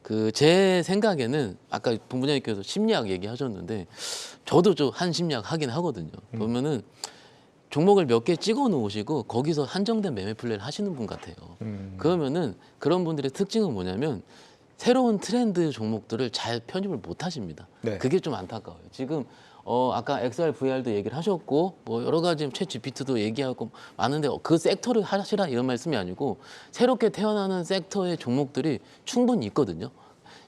그 제 생각에는 아까 본부장님께서 심리학 얘기하셨는데 저도 좀 한 심리학 하긴 하거든요. 보면은 종목을 몇 개 찍어 놓으시고 거기서 한정된 매매 플레이를 하시는 분 같아요. 그러면은 그런 분들의 특징은 뭐냐면 새로운 트렌드 종목들을 잘 편입을 못 하십니다. 네. 그게 좀 안타까워요. 지금 아까 XR, VR도 얘기를 하셨고 뭐 여러 가지 챗 GPT도 얘기하고 많은데 그 섹터를 하시라 이런 말씀이 아니고 새롭게 태어나는 섹터의 종목들이 충분히 있거든요.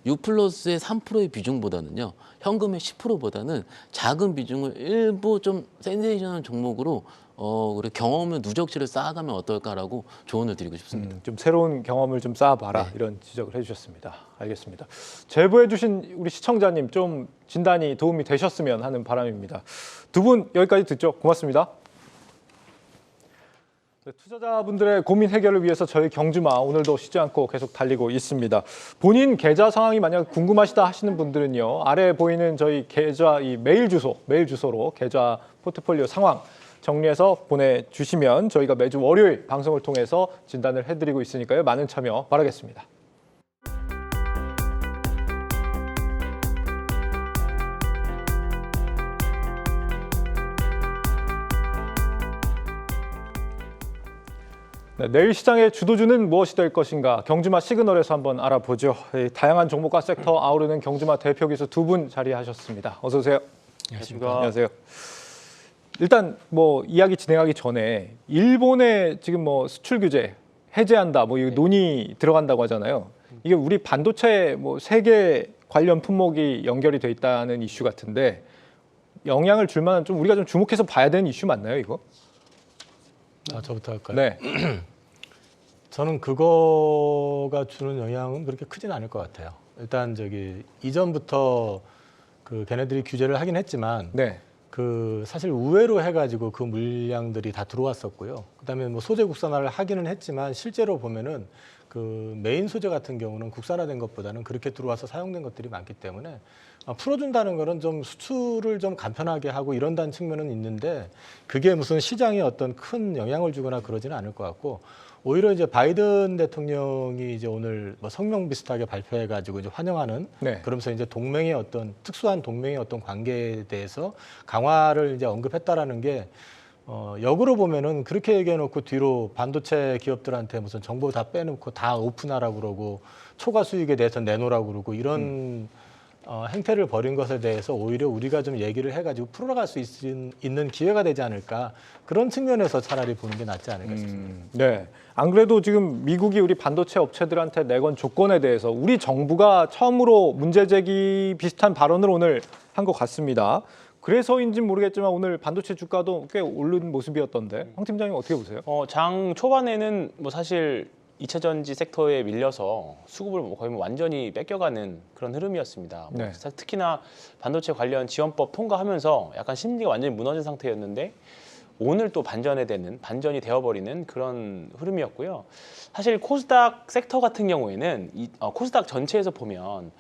U 플러스의 3%의 비중보다는요, 현금의 10%보다는 작은 비중을 일부 좀 센세이션한 종목으로 우리 경험의 누적치를 쌓아가면 어떨까라고 조언을 드리고 싶습니다. 좀 새로운 경험을 좀 쌓아봐라 네. 이런 지적을 해주셨습니다. 알겠습니다. 제보해주신 우리 시청자님 좀 진단이 도움이 되셨으면 하는 바람입니다. 두 분 여기까지 듣죠. 고맙습니다. 네, 투자자분들의 고민 해결을 위해서 저희 경주마 오늘도 쉬지 않고 계속 달리고 있습니다. 본인 계좌 상황이 만약 궁금하시다 하시는 분들은요. 아래 보이는 저희 계좌 이 메일 주소로 계좌 포트폴리오 상황 정리해서 보내주시면 저희가 매주 월요일 방송을 통해서 진단을 해드리고 있으니까요. 많은 참여 바라겠습니다. 네, 내일 시장의 주도주는 무엇이 될 것인가? 경주마 시그널에서 한번 알아보죠. 다양한 종목과 섹터 아우르는 경주마 대표 기수 두 분 자리하셨습니다. 어서 오세요. 안녕하십니까. 안녕하세요. 일단 뭐 이야기 진행하기 전에 일본의 지금 뭐 수출 규제 해제한다, 뭐 이 논의 들어간다고 하잖아요. 이게 우리 반도체 뭐 세계 관련 품목이 연결이 돼 있다는 이슈 같은데 영향을 줄 만한 좀 우리가 좀 주목해서 봐야 되는 이슈 맞나요, 이거? 저부터 할까요? 네. 저는 그거가 주는 영향은 그렇게 크진 않을 것 같아요. 일단 이전부터 걔네들이 규제를 하긴 했지만 네. 사실 우회로 해가지고 그 물량들이 다 들어왔었고요. 그다음에 뭐 소재 국산화를 하기는 했지만 실제로 보면은 메인 소재 같은 경우는 국산화된 것보다는 그렇게 들어와서 사용된 것들이 많기 때문에 풀어준다는 거는 좀 수출을 좀 간편하게 하고 이런다는 측면은 있는데 그게 무슨 시장에 어떤 큰 영향을 주거나 그러지는 않을 것 같고 오히려 이제 바이든 대통령이 이제 오늘 뭐 성명 비슷하게 발표해가지고 이제 환영하는 네. 그러면서 이제 동맹의 어떤 특수한 동맹의 어떤 관계에 대해서 강화를 이제 언급했다라는 게 역으로 보면은 그렇게 얘기해놓고 뒤로 반도체 기업들한테 무슨 정보 다 빼놓고 다 오픈하라고 그러고 초과 수익에 대해서 내놓으라고 그러고 이런 행태를 벌인 것에 대해서 오히려 우리가 좀 얘기를 해가지고 풀어나갈 수 있는 기회가 되지 않을까 그런 측면에서 차라리 보는 게 낫지 않을까 싶습니다. 네. 안 그래도 지금 미국이 우리 반도체 업체들한테 내건 조건에 대해서 우리 정부가 처음으로 문제 제기 비슷한 발언을 오늘 한 것 같습니다. 그래서인지는 모르겠지만 오늘 반도체 주가도 꽤 오른 모습이었던데 황 팀장님 어떻게 보세요? 장 초반에는 뭐 사실 2차 전지 섹터에 밀려서 수급을 거의 뭐 완전히 뺏겨가는 그런 흐름이었습니다. 네. 특히나 반도체 관련 지원법 통과하면서 약간 심리가 완전히 무너진 상태였는데 오늘 또 반전이 되어버리는 그런 흐름이었고요. 사실 코스닥 섹터 같은 경우에는 코스닥 전체에서 보면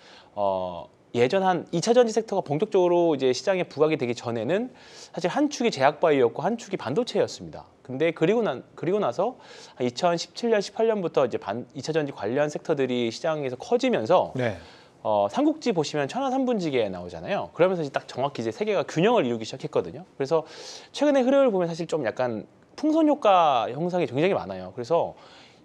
예전 한 2차 전지 섹터가 본격적으로 이제 시장에 부각이 되기 전에는 사실 한 축이 제약바이오였고 한 축이 반도체였습니다. 근데 그리고 나서 2017년, 18년부터 이제 2차 전지 관련 섹터들이 시장에서 커지면서 네. 삼국지 보시면 천하 삼분지계 나오잖아요. 그러면서 이제 딱 정확히 이제 세계가 균형을 이루기 시작했거든요. 그래서 최근의 흐름을 보면 사실 좀 약간 풍선 효과 형성이 굉장히 많아요. 그래서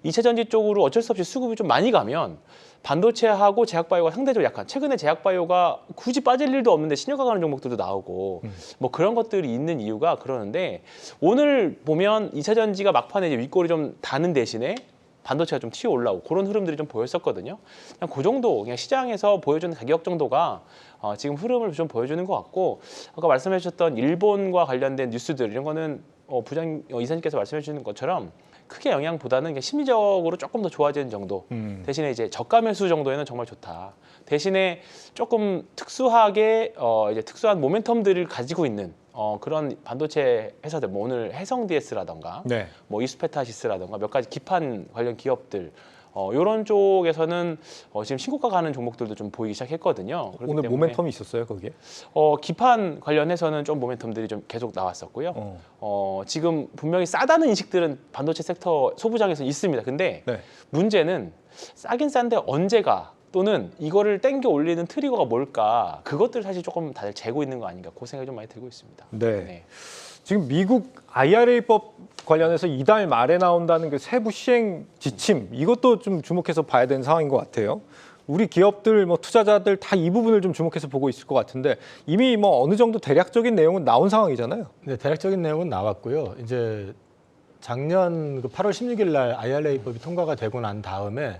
2차 전지 쪽으로 어쩔 수 없이 수급이 좀 많이 가면 반도체하고 제약바이오가 상대적으로 약한 최근에 제약바이오가 굳이 빠질 일도 없는데 신효과 가는 종목들도 나오고 뭐 그런 것들이 있는 이유가 그러는데 오늘 보면 2차 전지가 막판에 이제 윗골이 좀 다는 대신에 반도체가 좀 튀어 올라오고 그런 흐름들이 좀 보였었거든요. 그냥 그 정도 그냥 시장에서 보여주는 가격 정도가 지금 흐름을 좀 보여주는 것 같고 아까 말씀해 주셨던 일본과 관련된 뉴스들 이런 거는 이사님께서 말씀해 주시는 것처럼 크게 영향보다는 그냥 심리적으로 조금 더 좋아지는 정도. 대신에 이제 저가 매수 정도에는 정말 좋다. 대신에 조금 특수하게 이제 특수한 모멘텀들을 가지고 있는 그런 반도체 회사들, 뭐 오늘 해성DS라던가, 네. 뭐 이스페타시스라던가 몇 가지 기판 관련 기업들. 이런 쪽에서는 지금 신고가 가는 종목들도 좀 보이기 시작했거든요. 그렇기 오늘 때문에 모멘텀이 있었어요, 거기에? 기판 관련해서는 좀 모멘텀들이 좀 계속 나왔었고요. 지금 분명히 싸다는 인식들은 반도체 섹터 소부장에서 있습니다. 근데 네. 문제는 싸긴 싼데 언제가 또는 이거를 땡겨 올리는 트리거가 뭘까 그것들 사실 조금 다들 재고 있는 거 아닌가 그 생각이 좀 많이 들고 있습니다. 네. 지금 미국 IRA법 관련해서 이달 말에 나온다는 그 세부 시행 지침 이것도 좀 주목해서 봐야 되는 상황인 것 같아요. 우리 기업들, 뭐 투자자들 다 이 부분을 좀 주목해서 보고 있을 것 같은데 이미 뭐 어느 정도 대략적인 내용은 나온 상황이잖아요. 네, 대략적인 내용은 나왔고요. 이제 작년 8월 16일 날 IRA법이 통과가 되고 난 다음에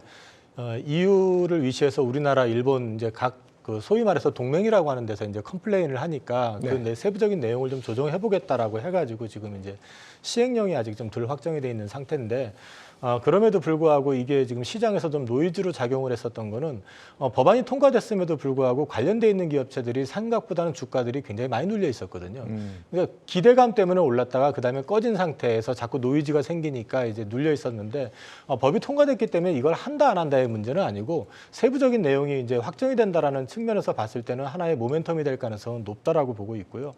EU를 위시해서 우리나라, 일본 이제 각 소위 말해서 동맹이라고 하는 데서 이제 컴플레인을 하니까 그 세부적인 내용을 좀 조정해 보겠다라고 해가지고 지금 이제 시행령이 아직 좀 덜 확정이 돼 있는 상태인데 그럼에도 불구하고 이게 지금 시장에서 좀 노이즈로 작용을 했었던 거는 법안이 통과됐음에도 불구하고 관련돼 있는 기업체들이 생각보다는 주가들이 굉장히 많이 눌려 있었거든요. 그러니까 기대감 때문에 올랐다가 그다음에 꺼진 상태에서 자꾸 노이즈가 생기니까 이제 눌려 있었는데 법이 통과됐기 때문에 이걸 한다 안 한다의 문제는 아니고 세부적인 내용이 이제 확정이 된다라는 측면에서 봤을 때는 하나의 모멘텀이 될 가능성은 높다라고 보고 있고요.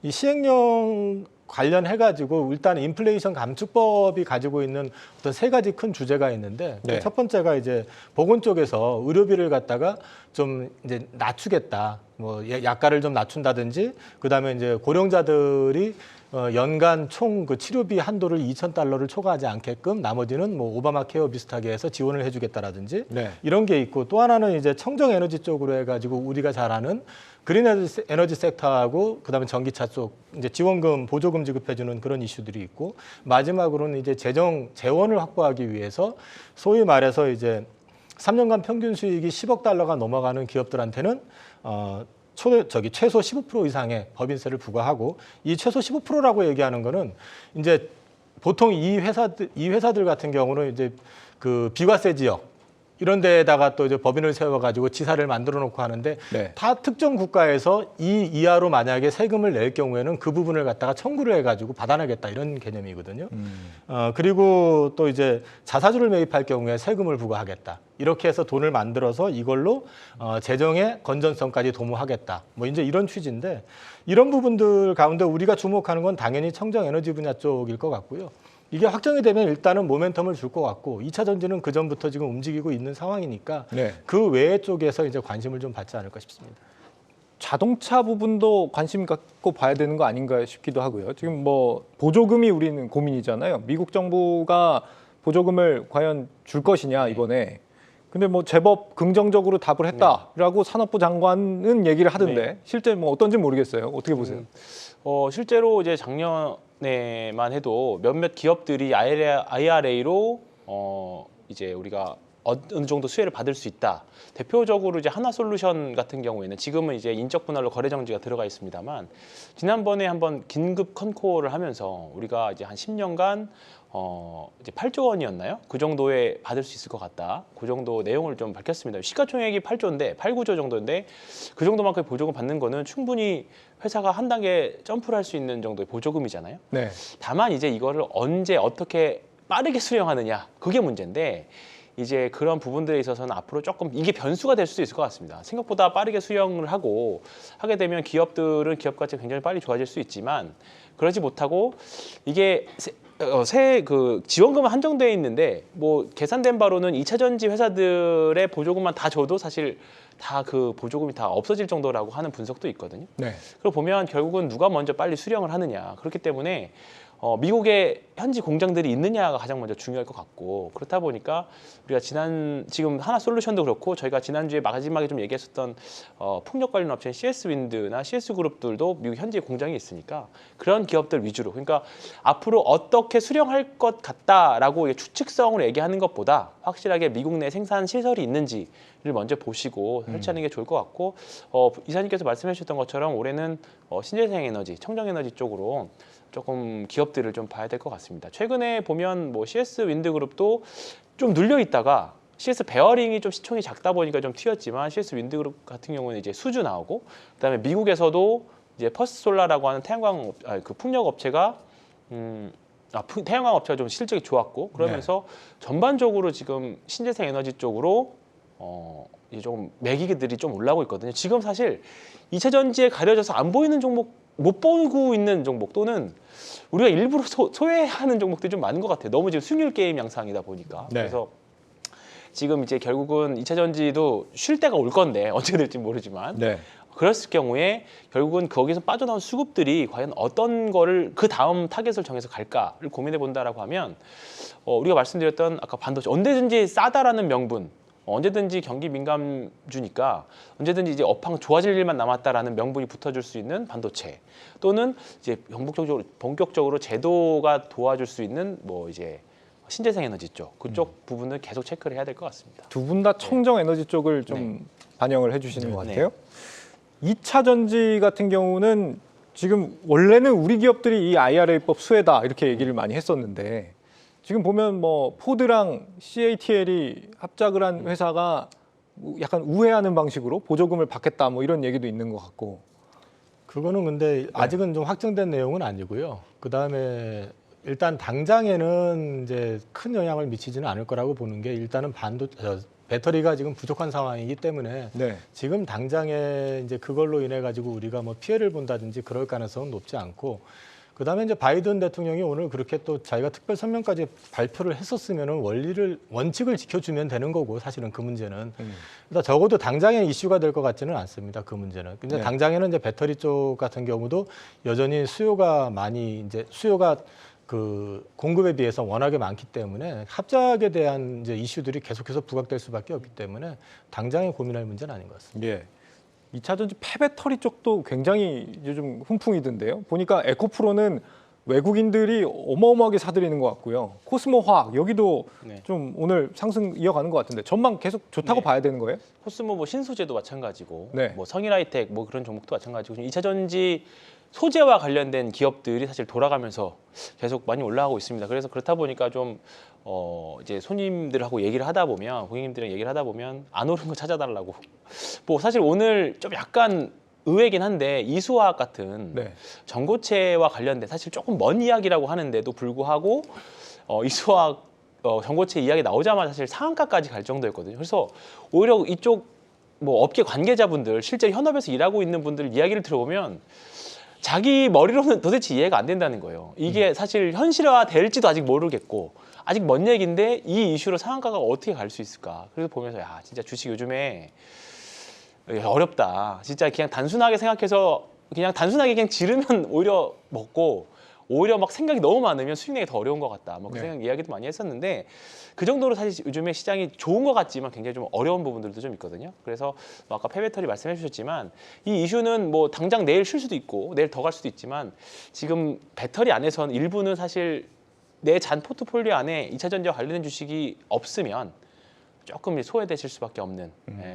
이 시행령 관련해가지고 일단 인플레이션 감축법이 가지고 있는 어떤 세 가지 큰 주제가 있는데 첫 번째가 이제 보건 쪽에서 의료비를 갖다가 좀 이제 낮추겠다. 뭐 약가를 좀 낮춘다든지 그다음에 이제 고령자들이 연간 총 그 치료비 한도를 $2,000를 초과하지 않게끔 나머지는 뭐 오바마 케어 비슷하게 해서 지원을 해주겠다라든지 네. 이런 게 있고, 또 하나는 이제 청정 에너지 쪽으로 해가지고 우리가 잘 아는 그린 에너지 섹터하고 그다음에 전기차 쪽 이제 지원금 보조금 지급해주는 그런 이슈들이 있고, 마지막으로는 이제 재원을 확보하기 위해서 소위 말해서 이제 3년간 평균 수익이 $10억 넘어가는 기업들한테는 최소 15% 이상의 법인세를 부과하고, 이 최소 15%라고 얘기하는 거는 이제 보통 이 회사들 같은 경우는 이제 그 비과세 지역 이런 데다가 또 이제 법인을 세워가지고 지사를 만들어 놓고 하는데, 네. 다 특정 국가에서 이 이하로 만약에 세금을 낼 경우에는 그 부분을 갖다가 청구를 해가지고 받아내겠다 이런 개념이거든요. 그리고 또 이제 자사주를 매입할 경우에 세금을 부과하겠다. 이렇게 해서 돈을 만들어서 이걸로 재정의 건전성까지 도모하겠다. 뭐 이제 이런 취지인데, 이런 부분들 가운데 우리가 주목하는 건 당연히 청정 에너지 분야 쪽일 것 같고요. 이게 확정이 되면 일단은 모멘텀을 줄 것 같고, 2차 전지는 그 전부터 지금 움직이고 있는 상황이니까 네. 그 외의 쪽에서 이제 관심을 좀 받지 않을까 싶습니다. 자동차 부분도 관심 갖고 봐야 되는 거 아닌가 싶기도 하고요. 지금 뭐 보조금이 우리는 고민이잖아요. 미국 정부가 보조금을 과연 줄 것이냐 이번에. 근데 뭐 제법 긍정적으로 답을 했다라고 산업부 장관은 얘기를 하던데 실제 뭐 어떤지 모르겠어요. 어떻게 보세요? 실제로 이제 작년에만 해도 몇몇 기업들이 IRA로 이제 우리가 어느 정도 수혜를 받을 수 있다. 대표적으로 이제 하나솔루션 같은 경우에는 지금은 이제 인적 분할로 거래 정지가 들어가 있습니다만, 지난번에 한번 긴급 컨콜을 하면서 우리가 이제 한 10년간 이제 8조 원이었나요? 그 정도에 받을 수 있을 것 같다. 그 정도 내용을 좀 밝혔습니다. 시가총액이 8조인데 8, 9조 정도인데 그 정도만큼의 보조금 받는 거는 충분히 회사가 한 단계 점프를 할 수 있는 정도의 보조금이잖아요. 네. 다만 이제 이거를 언제 어떻게 빠르게 수령하느냐, 그게 문제인데, 이제 그런 부분들에 있어서는 앞으로 조금 이게 변수가 될 수도 있을 것 같습니다. 생각보다 빠르게 수령을 하게 되면 기업들은 기업 가치가 굉장히 빨리 좋아질 수 있지만, 그러지 못하고 이게 그 지원금은 한정되어 있는데, 뭐 계산된 바로는 2차 전지 회사들의 보조금만 다 줘도 사실 다 그 보조금이 다 없어질 정도라고 하는 분석도 있거든요. 네. 그리고 보면 결국은 누가 먼저 빨리 수령을 하느냐, 그렇기 때문에 미국에 현지 공장들이 있느냐가 가장 먼저 중요할 것 같고, 그렇다 보니까 우리가 지금 하나솔루션도 그렇고 저희가 지난주에 마지막에 좀 얘기했었던 풍력 관련 업체인 CS-윈드나 CS-그룹들도 미국 현지에 공장이 있으니까 그런 기업들 위주로, 그러니까 앞으로 어떻게 수령할 것 같다라고 추측성으로 얘기하는 것보다 확실하게 미국 내 생산 시설이 있는지를 먼저 보시고 설치하는 게 좋을 것 같고, 이사님께서 말씀해 주셨던 것처럼 올해는 신재생 에너지, 청정 에너지 쪽으로 조금 기업들을 좀 봐야 될 것 같습니다. 최근에 보면 뭐 CS 윈드그룹도 좀 눌려 있다가 CS 베어링이 좀 시총이 작다 보니까 좀 튀었지만, CS 윈드그룹 같은 경우는 이제 수주 나오고, 그다음에 미국에서도 이제 퍼스트솔라라고 하는 그 풍력 업체가 태양광 업체가 좀 실적이 좋았고, 그러면서 전반적으로 지금 신재생 에너지 쪽으로 이제 조금 매기들이 좀 올라오고 있거든요. 지금 사실 2차 전지에 가려져서 안 보이는 종목, 못 보고 있는 종목, 또는 우리가 일부러 소외하는 종목들이 좀 많은 것 같아요. 너무 지금 승률 게임 양상이다 보니까. 네. 그래서 지금 이제 결국은 2차 전지도 쉴 때가 올 건데 언제 될지 모르지만, 네. 그랬을 경우에 결국은 거기서 빠져나온 수급들이 과연 어떤 거를 그 다음 타겟을 정해서 갈까를 고민해 본다라고 하면, 우리가 말씀드렸던 아까 반도체 언제든지 싸다라는 명분, 언제든지 경기 민감주니까 언제든지 이제 업황 좋아질 일만 남았다라는 명분이 붙어줄 수 있는 반도체, 또는 이제 본격적으로 제도가 도와줄 수 있는 뭐 이제 신재생 에너지 쪽, 그쪽 부분을 계속 체크를 해야 될 것 같습니다. 두 분 다 청정 에너지 쪽을 좀 네. 반영을 해주시는 것 네. 같아요. 2차 전지 같은 경우는 지금 원래는 우리 기업들이 이 IRA법 수혜다 이렇게 얘기를 많이 했었는데, 지금 보면 뭐 포드랑 CATL이 합작을 한 회사가 약간 우회하는 방식으로 보조금을 받겠다 뭐 이런 얘기도 있는 것 같고. 그거는 근데 아직은 좀 확정된 내용은 아니고요. 그 다음에 일단 당장에는 이제 큰 영향을 미치지는 않을 거라고 보는 게, 일단은 배터리가 지금 부족한 상황이기 때문에 네. 지금 당장에 이제 그걸로 인해 가지고 우리가 뭐 피해를 본다든지 그럴 가능성은 높지 않고, 그다음에 이제 바이든 대통령이 오늘 그렇게 또 자기가 특별 성명까지 발표를 했었으면은 원칙을 지켜주면 되는 거고 사실은 그 문제는 그러니까 적어도 당장의 이슈가 될 것 같지는 않습니다. 그 문제는. 근데 네. 당장에는 이제 배터리 쪽 같은 경우도 여전히 수요가 그 공급에 비해서 워낙에 많기 때문에 합작에 대한 이제 이슈들이 계속해서 부각될 수밖에 없기 때문에 당장에 고민할 문제는 아닌 것 같습니다. 예. 2차 전지 폐배터리 쪽도 굉장히 요즘 훈풍이던데요. 보니까 에코프로는 외국인들이 어마어마하게 사들이는 것 같고요. 코스모화학 여기도 네. 좀 오늘 상승 이어가는 것 같은데 전망 계속 좋다고 네. 봐야 되는 거예요? 코스모 뭐 신소재도 마찬가지고 네. 뭐 성일하이텍 뭐 그런 종목도 마찬가지고 2차 전지 소재와 관련된 기업들이 사실 돌아가면서 계속 많이 올라가고 있습니다. 그래서 그렇다 보니까 좀 이제 손님들하고 얘기를 하다 보면 고객님들이랑 얘기를 하다 보면 안 오른 거 찾아달라고. 뭐 사실 오늘 좀 약간 의외긴 한데 이수화학 같은 네. 전고체와 관련된 사실 조금 먼 이야기라고 하는데도 불구하고 이수화학 전고체 이야기 나오자마자 사실 상한가까지 갈 정도였거든요. 그래서 오히려 이쪽 뭐 업계 관계자분들 실제 현업에서 일하고 있는 분들 이야기를 들어보면 자기 머리로는 도대체 이해가 안 된다는 거예요. 이게 사실 현실화 될지도 아직 모르겠고 아직 먼 얘기인데 이 이슈로 상한가가 어떻게 갈 수 있을까. 그래서 보면서 야 진짜 주식 요즘에 어렵다. 진짜 그냥 단순하게 생각해서 그냥 단순하게 그냥 지르면 오히려 먹고 오히려 막 생각이 너무 많으면 수익 내기 더 어려운 것 같다. 뭐 그 네. 생각 이야기도 많이 했었는데 그 정도로 사실 요즘에 시장이 좋은 것 같지만 굉장히 좀 어려운 부분들도 좀 있거든요. 그래서 뭐 아까 폐배터리 말씀해 주셨지만 이 이슈는 뭐 당장 내일 쉴 수도 있고 내일 더 갈 수도 있지만 지금 배터리 안에선 일부는 사실 내 잔 포트폴리오 안에 2차 전지와 관련된 주식이 없으면 조금 소외되실 수밖에 없는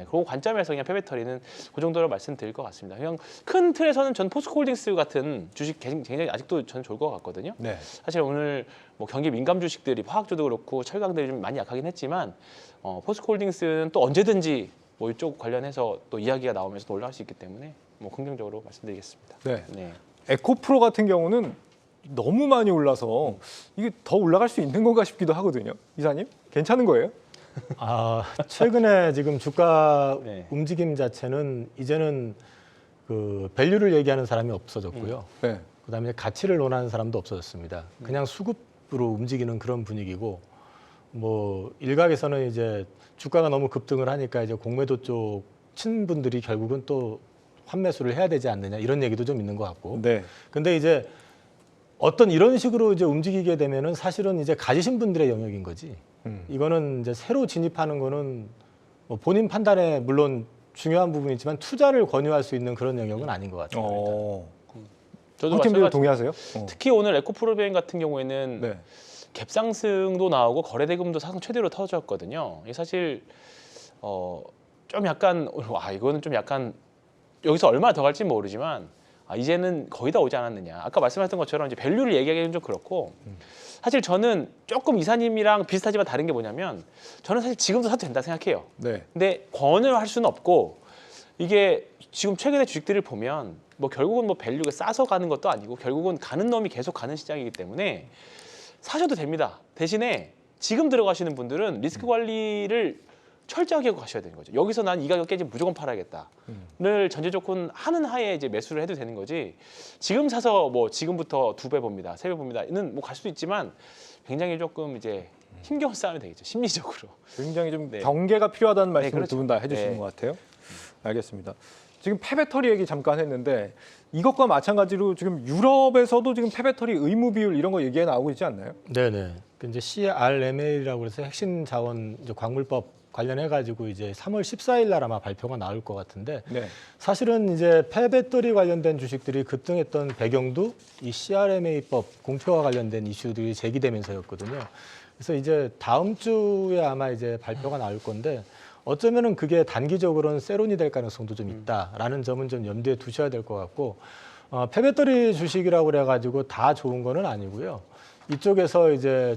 그런 관점에서 그냥 폐배터리는 그 정도로 말씀드릴 것 같습니다. 그냥 큰 틀에서는 전 포스코홀딩스 같은 주식 굉장히 아직도 저는 좋을 것 같거든요. 네. 사실 오늘 뭐 경기 민감 주식들이 화학주도 그렇고 철강들이 좀 많이 약하긴 했지만 포스코홀딩스는 또 언제든지 뭐 이쪽 관련해서 또 이야기가 나오면서 또 올라갈 수 있기 때문에 뭐 긍정적으로 말씀드리겠습니다. 네. 네. 에코프로 같은 경우는 너무 많이 올라서 이게 더 올라갈 수 있는 건가 싶기도 하거든요. 이사님, 괜찮은 거예요? 최근에 지금 주가 네. 움직임 자체는 이제는 그 밸류를 얘기하는 사람이 없어졌고요. 네. 그다음에 가치를 논하는 사람도 없어졌습니다. 그냥 수급으로 움직이는 그런 분위기고 뭐 일각에서는 이제 주가가 너무 급등을 하니까 이제 공매도 쪽 친분들이 결국은 또 환매수를 해야 되지 않느냐 이런 얘기도 좀 있는 것 같고. 네. 근데 이제 어떤 이런 식으로 이제 움직이게 되면은 사실은 이제 가지신 분들의 영역인 거지. 이거는 이제 새로 진입하는 거는 뭐 본인 판단에 물론 중요한 부분이지만 투자를 권유할 수 있는 그런 영역은 아닌 것 같아요. 저도 황 팀장도 마찬가지. 동의하세요? 특히 오늘 에코프로비엔 같은 경우에는 네. 갭상승도 나오고 거래대금도 사상 최대로 터졌거든요. 이게 사실 좀 약간 이거는 좀 약간 여기서 얼마나 더 갈지 모르지만 이제는 거의 다 오지 않았느냐. 아까 말씀하셨던 것처럼 이제 밸류를 얘기하기는 좀 그렇고 사실 저는 조금 이사님이랑 비슷하지만 다른 게 뭐냐면 저는 사실 지금도 사도 된다 생각해요. 네. 근데 권유할 수는 없고 이게 지금 최근에 주식들을 보면 뭐 결국은 뭐 밸류가 싸서 가는 것도 아니고 결국은 가는 놈이 계속 가는 시장이기 때문에 사셔도 됩니다. 대신에 지금 들어가시는 분들은 리스크 관리를 철저하게 하고 가셔야 되는 거죠. 여기서 난 이 가격 깨지면 무조건 팔아야겠다를 전제 조건 하는 하에 이제 매수를 해도 되는 거지. 지금 사서 뭐 지금부터 2배 봅니다, 3배 봅니다는 뭐 갈 수도 있지만 굉장히 조금 이제 힘겨운 싸움이 되겠죠. 심리적으로. 굉장히 좀 네. 경계가 필요하다는 말씀을 그렇죠. 두 분 다 해주시는 네. 것 같아요. 알겠습니다. 지금 폐배터리 얘기 잠깐 했는데 이것과 마찬가지로 지금 유럽에서도 지금 폐배터리 의무 비율 이런 거 얘기가 나오고 있지 않나요? 네네. 그 이제 CRMA라고 해서 핵심 자원 이제 광물법 관련해 가지고 이제 3월 14일 날 아마 발표가 나올 것 같은데 네. 사실은 이제 폐배터리 관련된 주식들이 급등했던 배경도 이 CRMA법 공표와 관련된 이슈들이 제기되면서였거든요. 그래서 이제 다음 주에 아마 이제 발표가 나올 건데 어쩌면은 그게 단기적으로는 세론이 될 가능성도 좀 있다라는 점은 좀 염두에 두셔야 될 것 같고 폐배터리 주식이라고 그래가지고 다 좋은 거는 아니고요. 이쪽에서 이제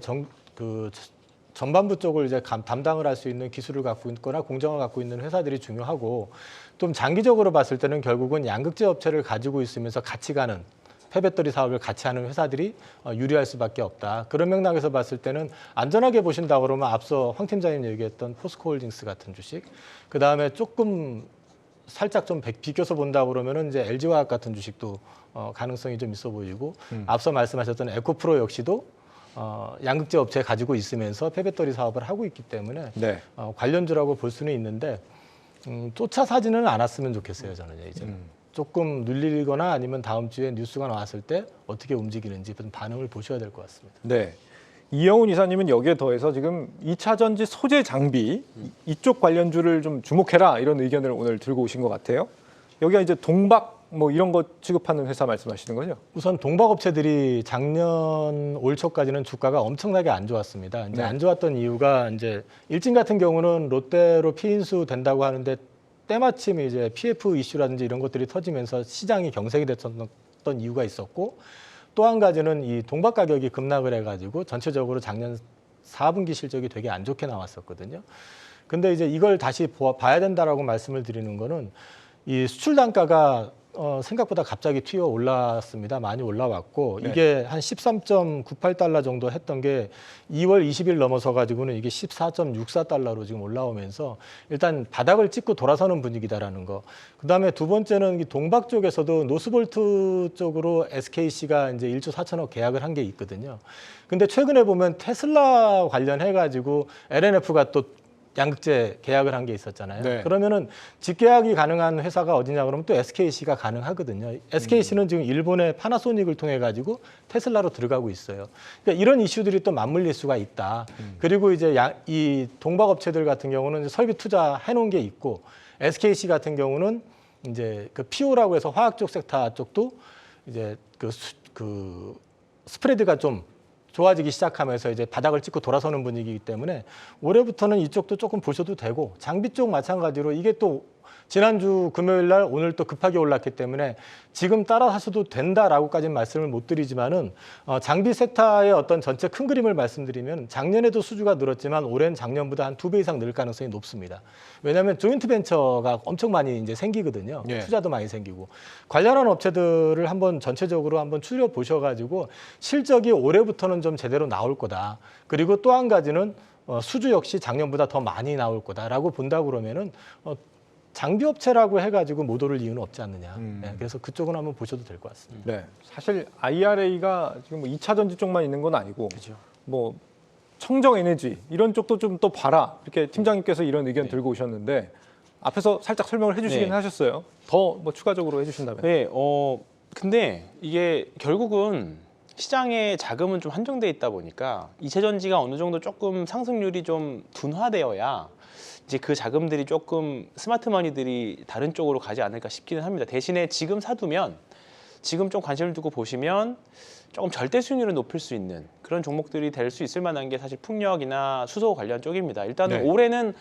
전반부 쪽을 이제 담당을 할 수 있는 기술을 갖고 있거나 공정을 갖고 있는 회사들이 중요하고 좀 장기적으로 봤을 때는 결국은 양극재 업체를 가지고 있으면서 같이 가는 폐배터리 사업을 같이 하는 회사들이 유리할 수밖에 없다. 그런 맥락에서 봤을 때는 안전하게 보신다 그러면 앞서 황 팀장님 얘기했던 포스코홀딩스 같은 주식, 그 다음에 조금 살짝 좀 비껴서 본다 그러면은 이제 LG화학 같은 주식도 가능성이 좀 있어 보이고 앞서 말씀하셨던 에코프로 역시도 양극재 업체 가지고 있으면서 폐배터리 사업을 하고 있기 때문에 네. 관련주라고 볼 수는 있는데 쫓아 사지는 않았으면 좋겠어요. 저는 이제 조금 눌리거나 아니면 다음 주에 뉴스가 나왔을 때 어떻게 움직이는지 좀 반응을 보셔야 될 것 같습니다. 네. 이영훈 이사님은 여기에 더해서 지금 2차 전지 소재 장비 이쪽 관련주를 좀 주목해라 이런 의견을 오늘 들고 오신 것 같아요. 여기가 이제 동박 뭐 이런 거 취급하는 회사 말씀하시는 거죠? 우선 동박업체들이 작년 올 초까지는 주가가 엄청나게 안 좋았습니다. 이제 네. 안 좋았던 이유가 이제 일진 같은 경우는 롯데로 피인수 된다고 하는데 때마침 이제 PF 이슈라든지 이런 것들이 터지면서 시장이 경색이 됐던 이유가 있었고 또 한 가지는 이 동박 가격이 급락을 해가지고 전체적으로 작년 4분기 실적이 되게 안 좋게 나왔었거든요. 근데 이제 이걸 다시 봐야 된다라고 말씀을 드리는 거는 이 수출 단가가 생각보다 갑자기 튀어 올랐습니다. 많이 올라왔고 네. 이게 한 13.98달러 정도 했던 게 2월 20일 넘어서 가지고는 이게 14.64달러로 지금 올라오면서 일단 바닥을 찍고 돌아서는 분위기다라는 거. 그다음에 두 번째는 이 동박 쪽에서도 노스볼트 쪽으로 SKC가 이제 1조 4천억 계약을 한 게 있거든요. 근데 최근에 보면 테슬라 관련해 가지고 LNF가 또 양극재 계약을 한 게 있었잖아요. 네. 그러면은 직계약이 가능한 회사가 어디냐 그러면 또 SKC가 가능하거든요. SKC는 지금 일본의 파나소닉을 통해 가지고 테슬라로 들어가고 있어요. 그러니까 이런 이슈들이 또 맞물릴 수가 있다. 그리고 이제 이 동박 업체들 같은 경우는 이제 설비 투자해 놓은 게 있고 SKC 같은 경우는 이제 그 PO라고 해서 화학 쪽 섹터 쪽도 이제 그 스프레드가 좀 좋아지기 시작하면서 이제 바닥을 찍고 돌아서는 분위기이기 때문에 올해부터는 이쪽도 조금 보셔도 되고 장비 쪽 마찬가지로 이게 또 지난주 금요일 날 오늘 또 급하게 올랐기 때문에 지금 따라 하셔도 된다라고까지는 말씀을 못 드리지만은 장비 섹터의 어떤 전체 큰 그림을 말씀드리면 작년에도 수주가 늘었지만 올해는 작년보다 한 2배 이상 늘 가능성이 높습니다. 왜냐하면 조인트 벤처가 엄청 많이 이제 생기거든요. 예. 투자도 많이 생기고 관련한 업체들을 한번 전체적으로 한번 추려 보셔가지고 실적이 올해부터는 좀 제대로 나올 거다. 그리고 또 한 가지는 수주 역시 작년보다 더 많이 나올 거다라고 본다 그러면은 장비 업체라고 해가지고 못 오를 이유는 없지 않느냐. 네, 그래서 그쪽은 한번 보셔도 될 것 같습니다. 네. 사실 IRA가 지금 뭐 2차 전지 쪽만 있는 건 아니고 뭐 청정 에너지 이런 쪽도 좀 또 봐라. 이렇게 팀장님께서 이런 의견 들고 오셨는데 앞에서 살짝 설명을 해주시긴 네. 하셨어요. 더 뭐 추가적으로 해주신다면. 네, 근데 이게 결국은 시장의 자금은 좀 한정돼 있다 보니까 2차 전지가 어느 정도 조금 상승률이 좀 둔화되어야 이제 그 자금들이 조금 스마트 머니들이 다른 쪽으로 가지 않을까 싶기는 합니다. 대신에 지금 사두면 지금 좀 관심을 두고 보시면 조금 절대 수익률을 높일 수 있는 그런 종목들이 될 수 있을 만한 게 사실 풍력이나 수소 관련 쪽입니다. 일단은 네. 올해는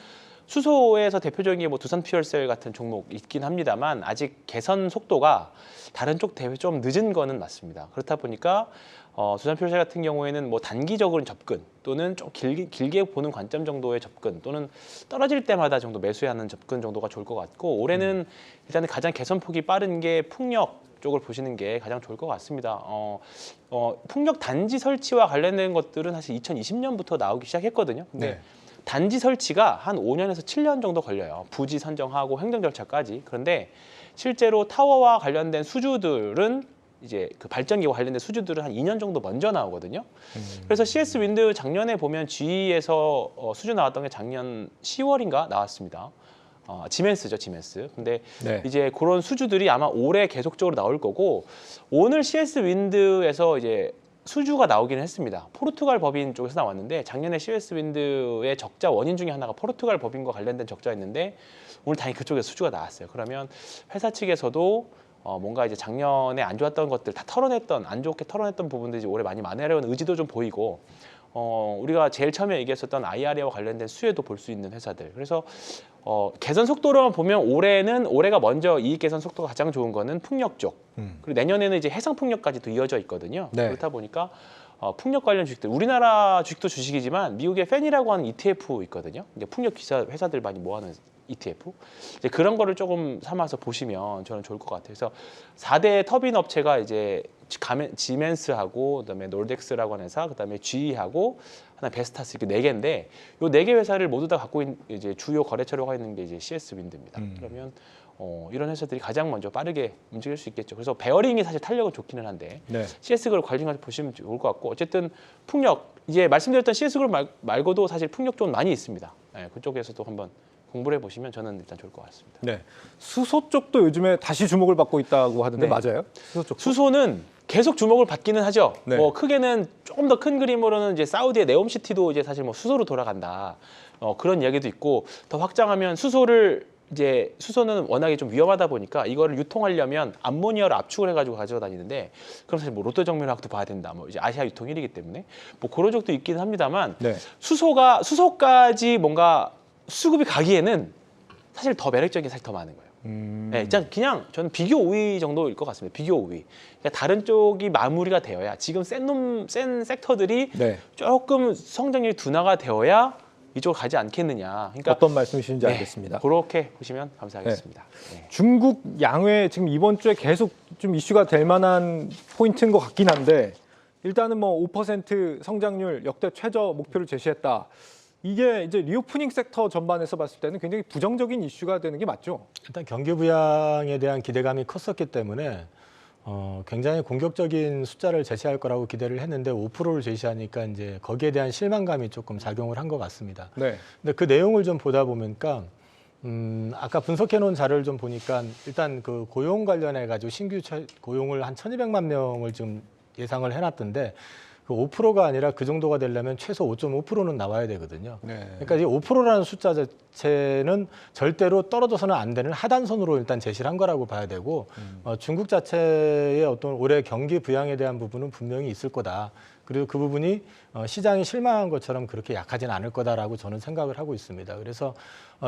수소에서 대표적인 게 뭐 두산 퓨얼셀 같은 종목 있긴 합니다만 아직 개선 속도가 다른 쪽 대비 좀 늦은 거는 맞습니다. 그렇다 보니까 두산 퓨얼셀 같은 경우에는 뭐 단기적으로 접근 또는 좀 길게 보는 관점 정도의 접근 또는 떨어질 때마다 정도 매수하는 접근 정도가 좋을 것 같고 올해는 일단은 가장 개선폭이 빠른 게 풍력 쪽을 보시는 게 가장 좋을 것 같습니다. 풍력 단지 설치와 관련된 것들은 사실 2020년부터 나오기 시작했거든요. 근데 네. 단지 설치가 한 5년에서 7년 정도 걸려요. 부지 선정하고 행정 절차까지. 그런데 실제로 타워와 관련된 수주들은 이제 그 발전기와 관련된 수주들은 한 2년 정도 먼저 나오거든요. 그래서 CS 윈드 작년에 보면 GE에서 수주 나왔던 게 작년 10월인가 나왔습니다. 지멘스죠, 지멘스. 근데 네. 이제 그런 수주들이 아마 올해 계속적으로 나올 거고 오늘 CS 윈드에서 이제 수주가 나오기는 했습니다. 포르투갈 법인 쪽에서 나왔는데 작년에 CS 윈드의 적자 원인 중에 하나가 포르투갈 법인과 관련된 적자였는데 오늘 다행히 그쪽에서 수주가 나왔어요. 그러면 회사 측에서도 뭔가 이제 작년에 안 좋았던 것들 다 털어냈던 안 좋게 털어냈던 부분들이 이제 올해 많이 만회하려는 의지도 좀 보이고 우리가 제일 처음에 얘기했었던 IRA와 관련된 수혜도 볼 수 있는 회사들. 그래서 개선 속도로만 보면 올해가 먼저 이익 개선 속도가 가장 좋은 거는 풍력 쪽. 그리고 내년에는 이제 해상 풍력까지도 이어져 있거든요. 네. 그렇다 보니까 풍력 관련 주식들, 우리나라 주식도 주식이지만 미국의 펜이라고 하는 ETF 있거든요. 이제 풍력 기사 회사들 많이 모아놓은 ETF. 이제 그런 거를 조금 삼아서 보시면 저는 좋을 것 같아요. 그래서 4대 터빈 업체가 이제 지멘스하고 그다음에 놀덱스라고 하는 회사, 그다음에 GE하고 하나 베스타스 이렇게 4개인데 이 4개 회사를 모두 다 갖고 있는 이제 주요 거래처로 가 있는 게 이제 CS 윈드입니다. 그러면 이런 회사들이 가장 먼저 빠르게 움직일 수 있겠죠. 그래서 베어링이 사실 탄력은 좋기는 한데 네. CS그룹 관리해서 보시면 좋을 것 같고 어쨌든 풍력 이제 말씀드렸던 CS그룹 말고도 사실 풍력 좀 많이 있습니다. 네, 그쪽에서도 한번 공부를 해보시면 저는 일단 좋을 것 같습니다. 네. 수소 쪽도 요즘에 다시 주목을 받고 있다고 하던데 네. 맞아요? 수소 쪽. 수소는 계속 주목을 받기는 하죠. 네. 뭐 크게는 조금 더 큰 그림으로는 이제 사우디의 네옴시티도 이제 사실 뭐 수소로 돌아간다. 그런 이야기도 있고 더 확장하면 수소는 워낙에 좀 위험하다 보니까 이거를 유통하려면 암모니아를 압축을 해가지고 가져다니는데 그럼 사실 뭐 롯데정밀화학도 봐야 된다. 뭐 이제 아시아 유통 1위이기 때문에 뭐 그런 적도 있긴 합니다만 네. 수소까지 뭔가 수급이 가기에는 사실 더 매력적인 게 사실 더 많은 거예요. 네, 그냥 저는 비교 5위 정도일 것 같습니다. 비교 5위. 그러니까 다른 쪽이 마무리가 되어야 지금 센 섹터들이 네. 조금 성장률이 둔화가 되어야 이쪽으로 가지 않겠느냐. 그러니까 어떤 말씀이신지 네, 알겠습니다. 그렇게 보시면 감사하겠습니다. 네. 중국 양회 지금 이번 주에 계속 좀 이슈가 될 만한 포인트인 것 같긴 한데 일단은 뭐 5% 성장률 역대 최저 목표를 제시했다. 이게 이제 리오프닝 섹터 전반에서 봤을 때는 굉장히 부정적인 이슈가 되는 게 맞죠? 일단 경기 부양에 대한 기대감이 컸었기 때문에 굉장히 공격적인 숫자를 제시할 거라고 기대를 했는데 5%를 제시하니까 이제 거기에 대한 실망감이 조금 작용을 한 것 같습니다. 네. 근데 그 내용을 좀 보다 보니까 아까 분석해 놓은 자료를 좀 보니까 일단 그 고용 관련해 가지고 신규 고용을 한 1,200만 명을 지금 예상을 해놨던데 그 5%가 아니라 그 정도가 되려면 최소 5.5%는 나와야 되거든요. 네. 그러니까 이 5%라는 숫자 자체는 절대로 떨어져서는 안 되는 하단선으로 일단 제시를 한 거라고 봐야 되고 중국 자체의 어떤 올해 경기 부양에 대한 부분은 분명히 있을 거다. 그리고 그 부분이 시장이 실망한 것처럼 그렇게 약하지는 않을 거다라고 저는 생각을 하고 있습니다. 그래서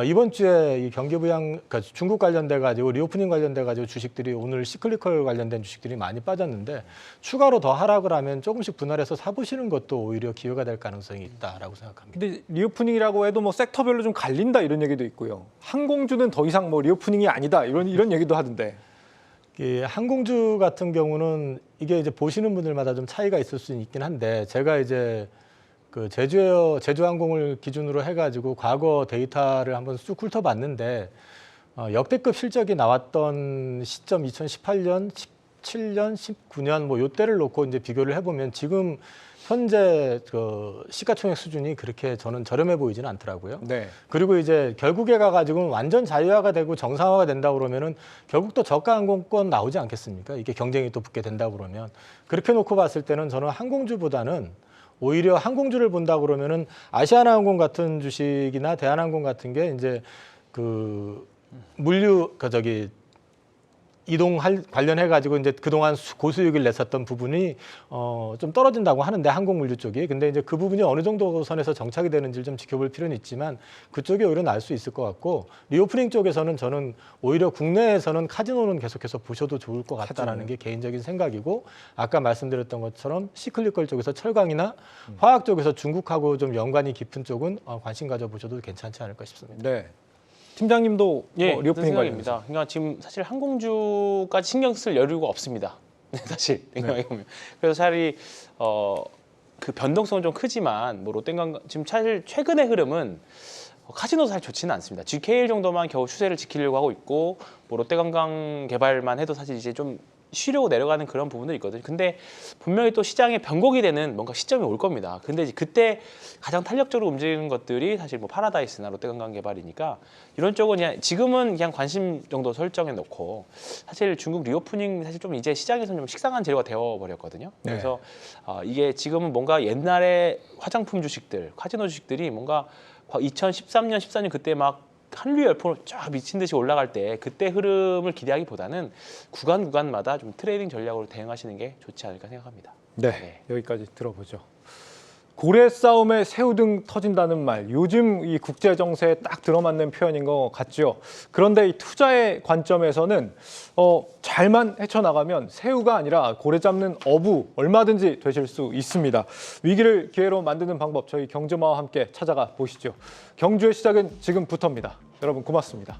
이번 주에 이 경기 부양, 그러니까 중국 관련돼 가지고 리오프닝 관련돼 가지고 주식들이 오늘 시클리컬 관련된 주식들이 많이 빠졌는데 추가로 더 하락을 하면 조금씩 분할해서 사보시는 것도 오히려 기회가 될 가능성이 있다라고 생각합니다. 근데 리오프닝이라고 해도 뭐 섹터별로 좀 갈린다 이런 얘기도 있고요. 항공주는 더 이상 뭐 리오프닝이 아니다 이런 얘기도 하던데. 이 항공주 같은 경우는 이게 이제 보시는 분들마다 좀 차이가 있을 수 있긴 한데 제가 이제 그 제주항공을 기준으로 해가지고 과거 데이터를 한번 쑥 훑어봤는데 역대급 실적이 나왔던 시점 2018년, 17년, 19년 뭐 요때를 놓고 이제 비교를 해보면 지금 현재 그 시가총액 수준이 그렇게 저는 저렴해 보이지는 않더라고요. 네. 그리고 이제 결국에 가가지고는 완전 자유화가 되고 정상화가 된다 그러면은 결국 또 저가 항공권 나오지 않겠습니까? 이게 경쟁이 또 붙게 된다 그러면 그렇게 놓고 봤을 때는 저는 항공주보다는 오히려 항공주를 본다 그러면은 아시아나항공 같은 주식이나 대한항공 같은 게 이제 그 물류 이동 관련해 가지고 이제 그동안 고수익을 냈었던 부분이 좀 떨어진다고 하는데 항공 물류 쪽이 근데 이제 그 부분이 어느 정도 선에서 정착이 되는지를 좀 지켜볼 필요는 있지만 그쪽이 오히려 나을 수 있을 것 같고 리오프닝 쪽에서는 저는 오히려 국내에서는 카지노는 계속해서 보셔도 좋을 것 같다라는 게 개인적인 생각이고 아까 말씀드렸던 것처럼 시클리컬 쪽에서 철강이나 화학 쪽에서 중국하고 좀 연관이 깊은 쪽은 관심 가져보셔도 괜찮지 않을까 싶습니다. 네. 팀장님도 예, 뭐 리오프닝 생각입니다. 관련해서. 그러니까 지금 사실 항공주까지 신경 쓸 여유가 없습니다. 사실 생각해 보면. 그래서 차라리 그 변동성은 좀 크지만 뭐 롯데관광 지금 사실 최근의 흐름은 카지노도 사실 좋지는 않습니다. GKL 정도만 겨우 추세를 지키려고 하고 있고 뭐 롯데관광 개발만 해도 사실 이제 좀 쉬려고 내려가는 그런 부분도 있거든요. 근데 분명히 또 시장에 변곡이 되는 뭔가 시점이 올 겁니다. 근데 이제 그때 가장 탄력적으로 움직이는 것들이 사실 뭐 파라다이스나 롯데관광 개발이니까 이런 쪽은 그냥 지금은 그냥 관심 정도 설정해 놓고 사실 중국 리오프닝 사실 좀 이제 시장에서는 좀 식상한 재료가 되어 버렸거든요. 그래서 이게 지금은 뭔가 옛날에 화장품 주식들, 카지노 주식들이 뭔가 2013년, 14년 그때 막 한류 열풍으로 쫙 미친 듯이 올라갈 때 그때 흐름을 기대하기보다는 구간마다 좀 트레이딩 전략으로 대응하시는 게 좋지 않을까 생각합니다. 네. 여기까지 들어보죠. 고래 싸움에 새우등 터진다는 말, 요즘 이 국제 정세에 딱 들어맞는 표현인 것 같죠. 그런데 이 투자의 관점에서는 잘만 헤쳐나가면 새우가 아니라 고래 잡는 어부 얼마든지 되실 수 있습니다. 위기를 기회로 만드는 방법 저희 경주마와 함께 찾아가 보시죠. 경주의 시작은 지금부터입니다. 여러분 고맙습니다.